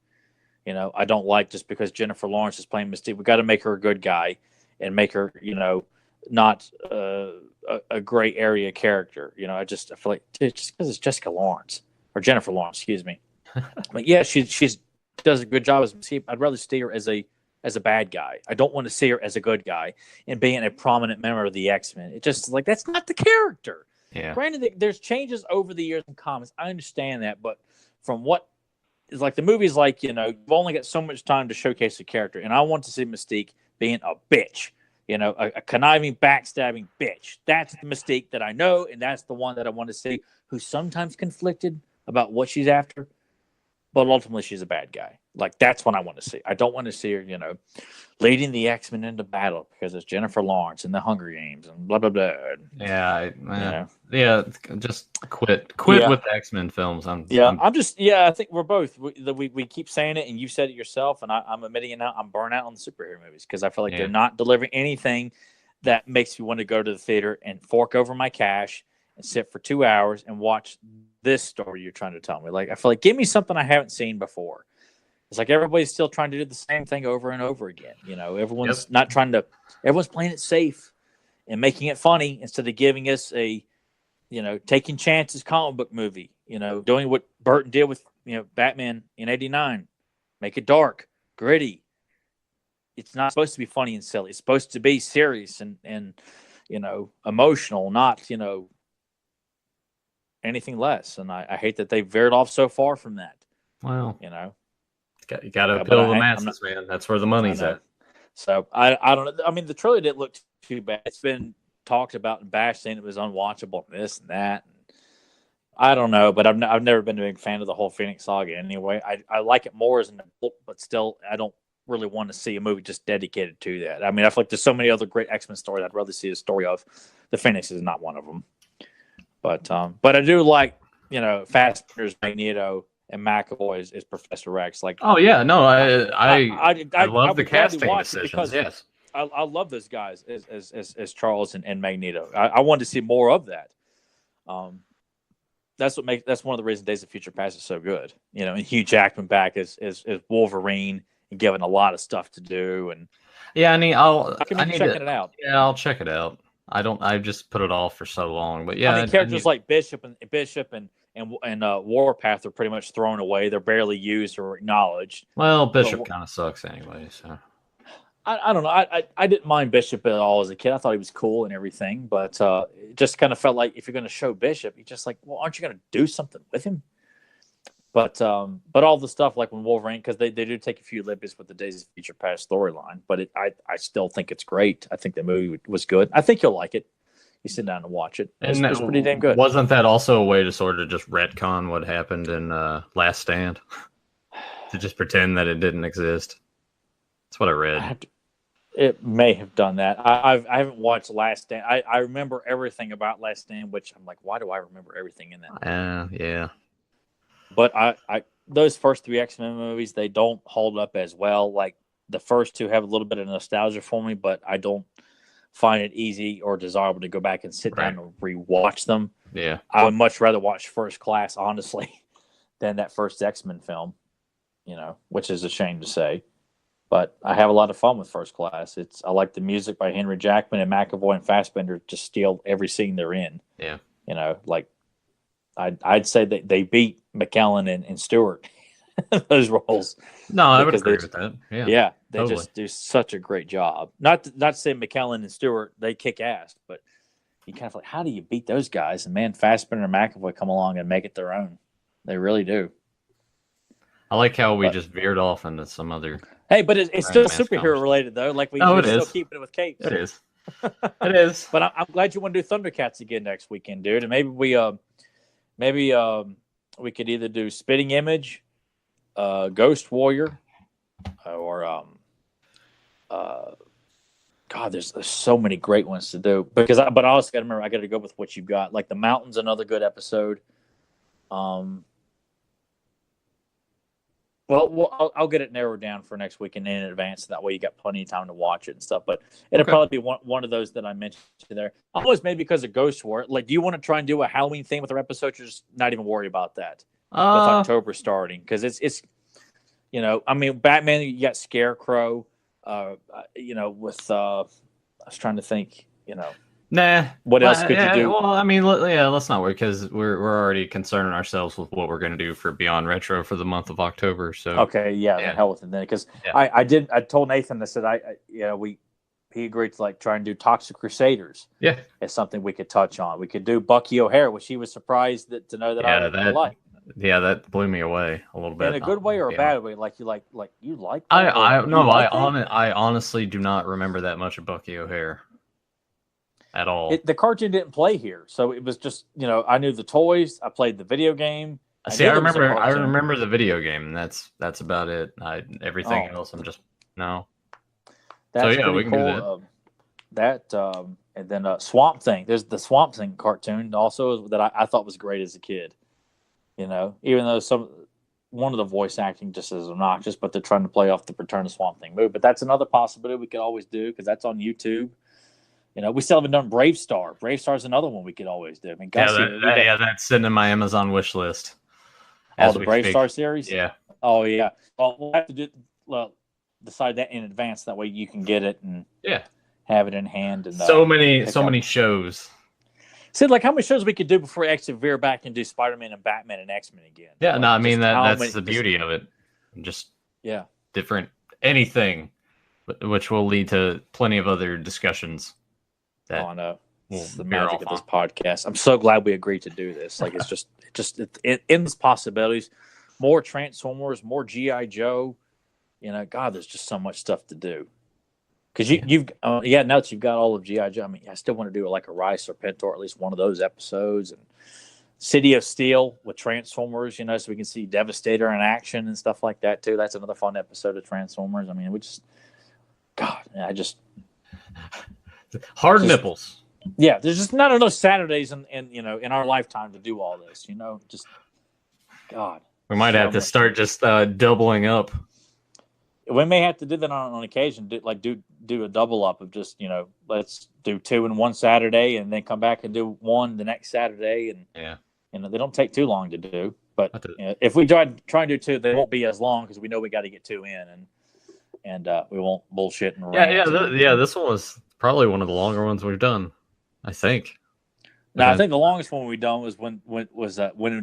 I don't like just because Jennifer Lawrence is playing Mystique. We got to make her a good guy and make her, not a gray area character. I feel like just because it's Jessica Lawrence or Jennifer Lawrence, excuse me. But yeah, she does a good job as Mystique. I'd rather see her as a bad guy. I don't want to see her as a good guy and being a prominent member of the X-Men. It just like that's not the character. Yeah. Granted, there's changes over the years in comics. I understand that, but from what is like the movie's like, you've only got so much time to showcase a character, and I want to see Mystique being a bitch, a conniving, backstabbing bitch. That's the Mystique that I know, and that's the one that I want to see, who's sometimes conflicted about what she's after, but ultimately she's a bad guy. Like, that's what I want to see. I don't want to see her, leading the X-Men into battle because it's Jennifer Lawrence in the Hunger Games and blah, blah, blah. Yeah. Yeah. Just quit with the X-Men films. I think we're both. We keep saying it, and you said it yourself, and I'm admitting it now. I'm burnt out on the superhero movies because I feel like they're not delivering anything that makes me want to go to the theater and fork over my cash and sit for 2 hours and watch this story you're trying to tell me. Like, I feel like give me something I haven't seen before. It's like everybody's still trying to do the same thing over and over again. Everyone's not trying to. Everyone's playing it safe and making it funny instead of giving us a taking chances comic book movie, doing what Burton did with, Batman in 89. Make it dark, gritty. It's not supposed to be funny and silly. It's supposed to be serious and emotional, not, anything less. And I hate that they veered off so far from that. Well, you know, you got to appeal to the masses, man. That's where the money's at. So I don't know. I mean, the trailer didn't look too bad. It's been talked about and bashed, saying it was unwatchable, and this and that. And I don't know, but I've never been a big fan of the whole Phoenix Saga anyway. I like it more as an adult, but still, I don't really want to see a movie just dedicated to that. I mean, I feel like there's so many other great X-Men stories I'd rather see a story of. The Phoenix is not one of them. But I do like, Fassbender's Magneto and McAvoy is Professor X. Like, oh yeah, no, I love the casting decisions. Yes, I love those guys as Charles and Magneto. I wanted to see more of that. That's one of the reasons Days of Future Past is so good. And Hugh Jackman back as Wolverine and given a lot of stuff to do. And yeah, I need checking it out. Yeah, I'll check it out. I just put it off for so long, but yeah, characters like Bishop and Warpath are pretty much thrown away. They're barely used or acknowledged. Well, Bishop kind of sucks anyway, so I don't know. I didn't mind Bishop at all as a kid. I thought he was cool and everything, but it just kind of felt like if you're going to show Bishop, you're just like, well, aren't you going to do something with him? But all the stuff like when Wolverine, because they do take a few liberties with the Days of Future Past storyline, but I still think it's great. I think the movie was good. I think you'll like it. You sit down and watch it. It's pretty damn good. Wasn't that also a way to sort of just retcon what happened in Last Stand? To just pretend that it didn't exist? That's what I read. It may have done that. I haven't watched Last Stand. I remember everything about Last Stand, which I'm like, why do I remember everything in that? Yeah. But I those first 3 X-Men movies, they don't hold up as well. Like the first 2 have a little bit of nostalgia for me, but I don't find it easy or desirable to go back and sit down and rewatch them. Yeah. I would much rather watch First Class, honestly, than that first X-Men film, which is a shame to say. But I have a lot of fun with First Class. I like the music by Henry Jackman, and McAvoy and Fassbender just steal every scene they're in. Yeah. Like I'd say that they beat McKellen and Stewart those roles. No, I would agree with that. Yeah, they totally just do such a great job. Not to say McKellen and Stewart, they kick ass, but you kind of like, how do you beat those guys? And man, Fassbender and McAvoy come along and make it their own. They really do. I like how we just veered off into some other. Hey, but it's still superhero related though. Like we're still keeping it with capes. It is. It is. But I'm glad you want to do Thundercats again next weekend, dude. And maybe we could either do Spitting Image, Ghost Warrior, or God, there's so many great ones to do. But I also got to remember I got to go with what you've got. Like The Mountain's another good episode. Well, I'll get it narrowed down for next weekend in advance. That way you got plenty of time to watch it and stuff. But it'll probably be one of those that I mentioned there. Almost maybe because of Ghost War. Like, do you want to try and do a Halloween thing with our episode? Or just not even worry about that with October starting, because it's I mean, Batman, you got Scarecrow. With I was trying to think. Nah. What else could you do? Well, I mean, let's not worry, because we're already concerning ourselves with what we're going to do for Beyond Retro for the month of October. So okay, the hell with it then, because I told Nathan, I said he agreed to try and do Toxic Crusaders. Yeah, as something we could touch on. We could do Bucky O'Hare, which he was surprised to know that I like. Yeah, that blew me away a little bit. In a good way or a bad way? Like you like that? I honestly do not remember that much of Bucky O'Hare at all. The cartoon didn't play here, so it was just I knew the toys. I played the video game. I remember the video game. And that's about it. Everything else, I'm just no. That's we can cool. do that. And then Swamp Thing. There's the Swamp Thing cartoon also that I thought was great as a kid. Even though one of the voice acting just is obnoxious, but they're trying to play off the Return of Swamp Thing movie. But that's another possibility we could always do, because that's on YouTube. We still haven't done Brave Star. Brave Star is another one we could always do. I mean, that's sitting in my Amazon wish list. The Brave Star series? Yeah. Oh, yeah. Well, we'll have to decide that in advance. That way you can get it and have it in hand. And so many shows. See, like how many shows we could do before we actually veer back and do Spider-Man and Batman and X-Men again. Yeah, like, no, I mean that's many, the beauty of it. Just yeah, different anything, which will lead to plenty of other discussions. That I know. We'll it's the magic of this podcast. I'm so glad we agreed to do this. Like it endless possibilities. More Transformers, more GI Joe. God, there's just so much stuff to do. Because you've now that you've got all of GI Joe. I mean, I still want to do like a Rise Serpentor, or at least one of those episodes, and City of Steel with Transformers. So we can see Devastator in action and stuff like that too. That's another fun episode of Transformers. I mean, hard nipples. Yeah, there's just not enough Saturdays in our lifetime to do all this. Just God. We might have to start just doubling up. We may have to do that on occasion. Do a double up of just let's do 2 in one Saturday and then come back and do 1 the next Saturday, and they don't take too long to do. But if we try and do 2, they won't be as long because we know we got to get 2 in, and we won't bullshit and rant. This one was probably one of the longer ones we've done, I think. No, I think the longest one we done was when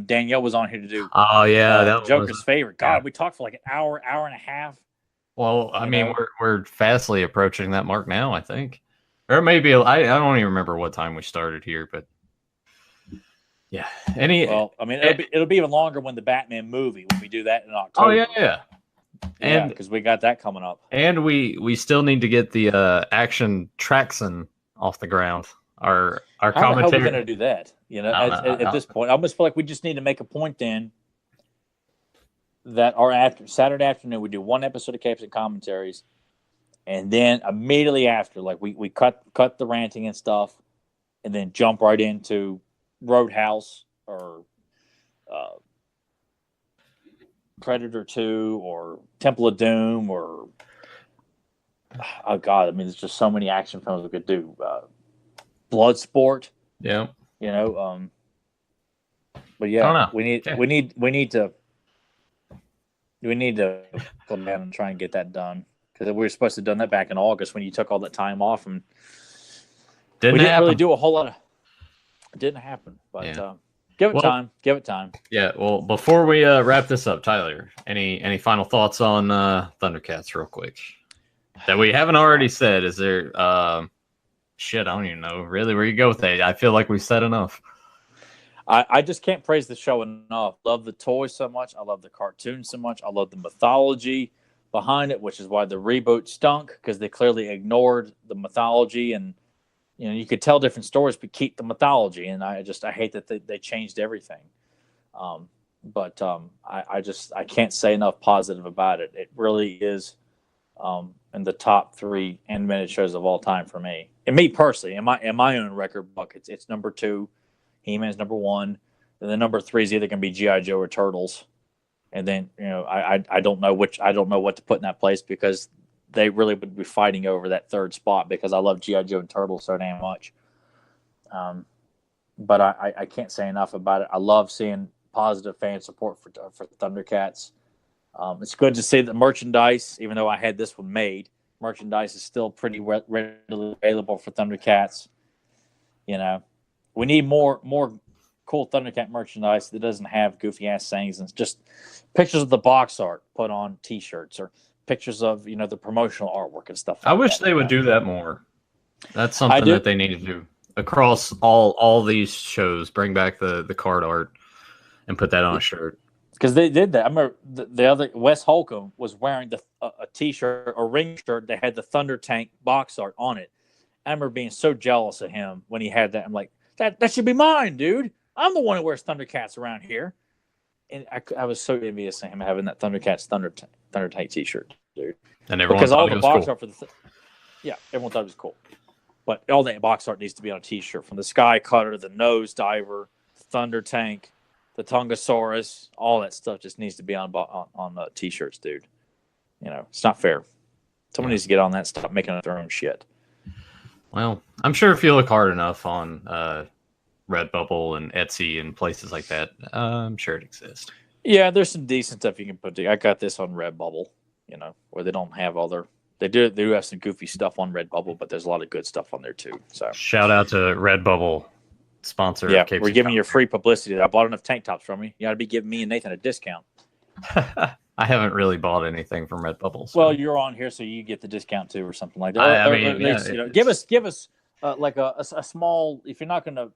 Danielle was on here to do. Oh yeah, that Joker's favorite. God, we talked for like an hour and a half. Well, I mean, we're fastly approaching that mark now, I think, or maybe I don't even remember what time we started here, but yeah. It'll be even longer when the Batman movie when we do that in October. Oh yeah. And because we got that coming up, and we still need to get the action Traxon off the ground. Our commentary. How are we going to do that? At this point, I almost feel like we just need to make a point then that after Saturday afternoon we do 1 episode of Capes and Commentaries, and then immediately after, like we cut the ranting and stuff, and then jump right into Roadhouse or Predator 2 or Temple of Doom or oh God, I mean, there's just so many action films we could do. Bloodsport. Yeah. But yeah, we need to go down and try and get that done, because we were supposed to have done that back in August when you took all that time off, and we didn't really do a whole lot of. It didn't happen, but give it time. Give it time. Yeah. Well, before we wrap this up, Tyler, any final thoughts on ThunderCats, real quick, that we haven't already said? Is there? Shit, I don't even know really where you go with that. I feel like we've said enough. I just can't praise the show enough. Love the toys so much. I love the cartoon so much. I love the mythology behind it, which is why the reboot stunk, because they clearly ignored the mythology, and you could tell different stories but keep the mythology. And I hate that they changed everything. But I can't say enough positive about it. It really is in the top 3 animated shows of all time for me. And me personally, in my own record book, it's number 2. He-Man's number 1. And then number 3 is either going to be G.I. Joe or Turtles. And then I don't know what to put in that place, because they really would be fighting over that 3rd spot, because I love G.I. Joe and Turtles so damn much. But I can't say enough about it. I love seeing positive fan support for ThunderCats. It's good to see that merchandise, even though I had this one made, merchandise is still pretty readily available for ThunderCats. We need more cool ThunderCat merchandise that doesn't have goofy ass sayings, and just pictures of the box art put on T-shirts, or pictures of the promotional artwork and stuff. I wish they would do that more. That's something that they need to do across all these shows. Bring back the card art and put that on a shirt. Because they did that. I remember the other Wes Holcomb was wearing a T-shirt or ring shirt that had the Thunder Tank box art on it. I remember being so jealous of him when he had that. I'm like, that should be mine, dude. I'm the one who wears ThunderCats around here. And I was so envious of him having that ThunderCats Thunder Tank T-shirt, dude. And everyone because thought all it the was box cool. art for everyone thought it was cool. But all that box art needs to be on a T-shirt, from the Sky Cutter, the Nose Diver, Thunder Tank, the Tungosaurus, all that stuff just needs to be on T-shirts, dude. It's not fair. Someone needs to get on that and stop making up their own shit. Well, I'm sure if you look hard enough on Redbubble and Etsy and places like that, I'm sure it exists. Yeah, there's some decent stuff you can put together. I got this on Redbubble, where they don't have all their... They do have some goofy stuff on Redbubble, but there's a lot of good stuff on there too. So shout out to Redbubble. sponsor Yeah, of Capes we're and giving you free publicity. I bought enough tank tops from you. You got to be giving me and Nathan a discount. I haven't really bought anything from Redbubble. So. Well, you're on here, so you get the discount too, or something like that. I Or mean, at least, give us like a small. If you're not going to,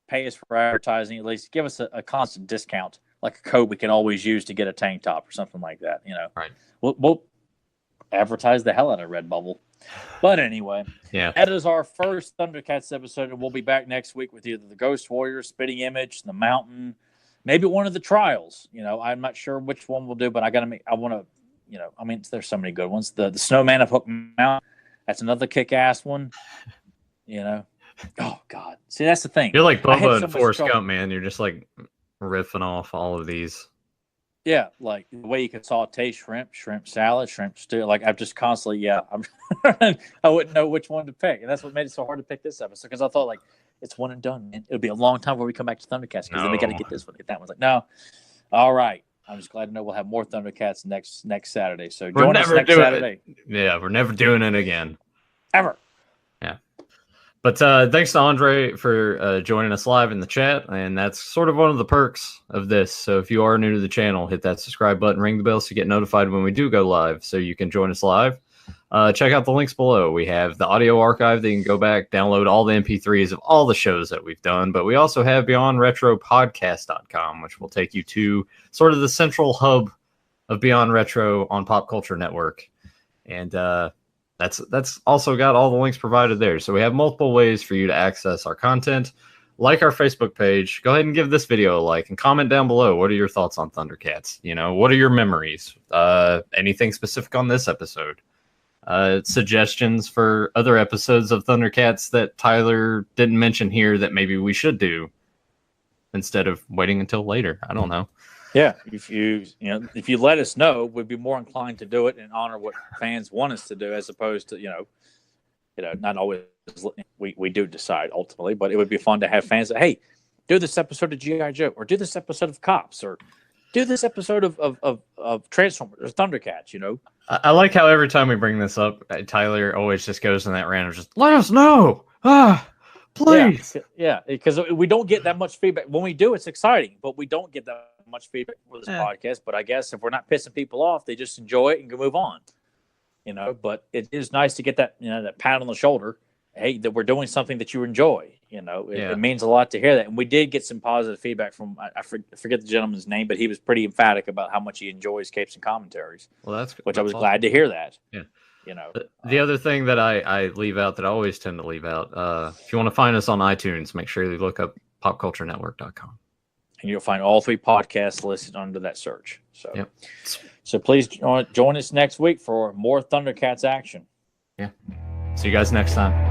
pay us for advertising, at least give us a constant discount, like a code we can always use to get a tank top or something like that. Right. We'll advertise the hell out of Redbubble. But anyway, that is our first Thundercats episode, and we'll be back next week with either the Ghost Warrior, Spitting Image, the Mountain, maybe one of the trials. I'm not sure which one we'll do, but I want to, there's so many good ones. The Snowman of Hook Mountain, that's another kick-ass one. Oh God, see, that's the thing. You're like Bubba and Forrest Gump, man. You're just like riffing off all of these. Yeah, like the way you can saute shrimp salad, shrimp stew. Like I'm just constantly, I wouldn't know which one to pick, and that's what made it so hard to pick this episode, because I thought like it's one and done, man. It'll be a long time before we come back to Thundercats, because then we got to get this one, get that one. Like, no, all right. I'm just glad to know we'll have more Thundercats next Saturday. So join us next Saturday. Yeah, we're never doing it again, ever. Yeah. But thanks to Andre for joining us live in the chat, and that's sort of one of the perks of this. So if you are new to the channel, hit that subscribe button, ring the bell so you get notified when we do go live, so you can join us live. Check out the links below. We have the audio archive that you can go back, download all the MP3s of all the shows that we've done, but we also have BeyondRetroPodcast.com, which will take you to sort of the central hub of Beyond Retro on Pop Culture Network. And that's also got all the links provided there. So we have multiple ways for you to access our content. Like our Facebook page. Go ahead and give this video a like and comment down below. What are your thoughts on Thundercats? What are your memories? Anything specific on this episode? Suggestions for other episodes of Thundercats that Tyler didn't mention here that maybe we should do instead of waiting until later. I don't know. Yeah, if you let us know, we'd be more inclined to do it and honor what fans want us to do, as opposed to not always. We do decide ultimately, but it would be fun to have fans say, "Hey, do this episode of GI Joe, or do this episode of Cops, or do this episode of Transformers or Thundercats." I like how every time we bring this up, Tyler always just goes in that random, just let us know. Please. Yeah, because we don't get that much feedback. When we do, it's exciting, but we don't get that much feedback for this podcast. But I guess if we're not pissing people off, they just enjoy it and can move on. But it is nice to get that that pat on the shoulder. Hey, that we're doing something that you enjoy. It means a lot to hear that. And we did get some positive feedback from I forget the gentleman's name, but he was pretty emphatic about how much he enjoys Capes and Commentaries. Well, that's I was glad to hear that. Yeah. The other thing that I leave out, that I always tend to leave out, if you want to find us on iTunes, make sure you look up popculturenetwork.com. And you'll find all 3 podcasts listed under that search. So please join us next week for more Thundercats action. Yeah. See you guys next time.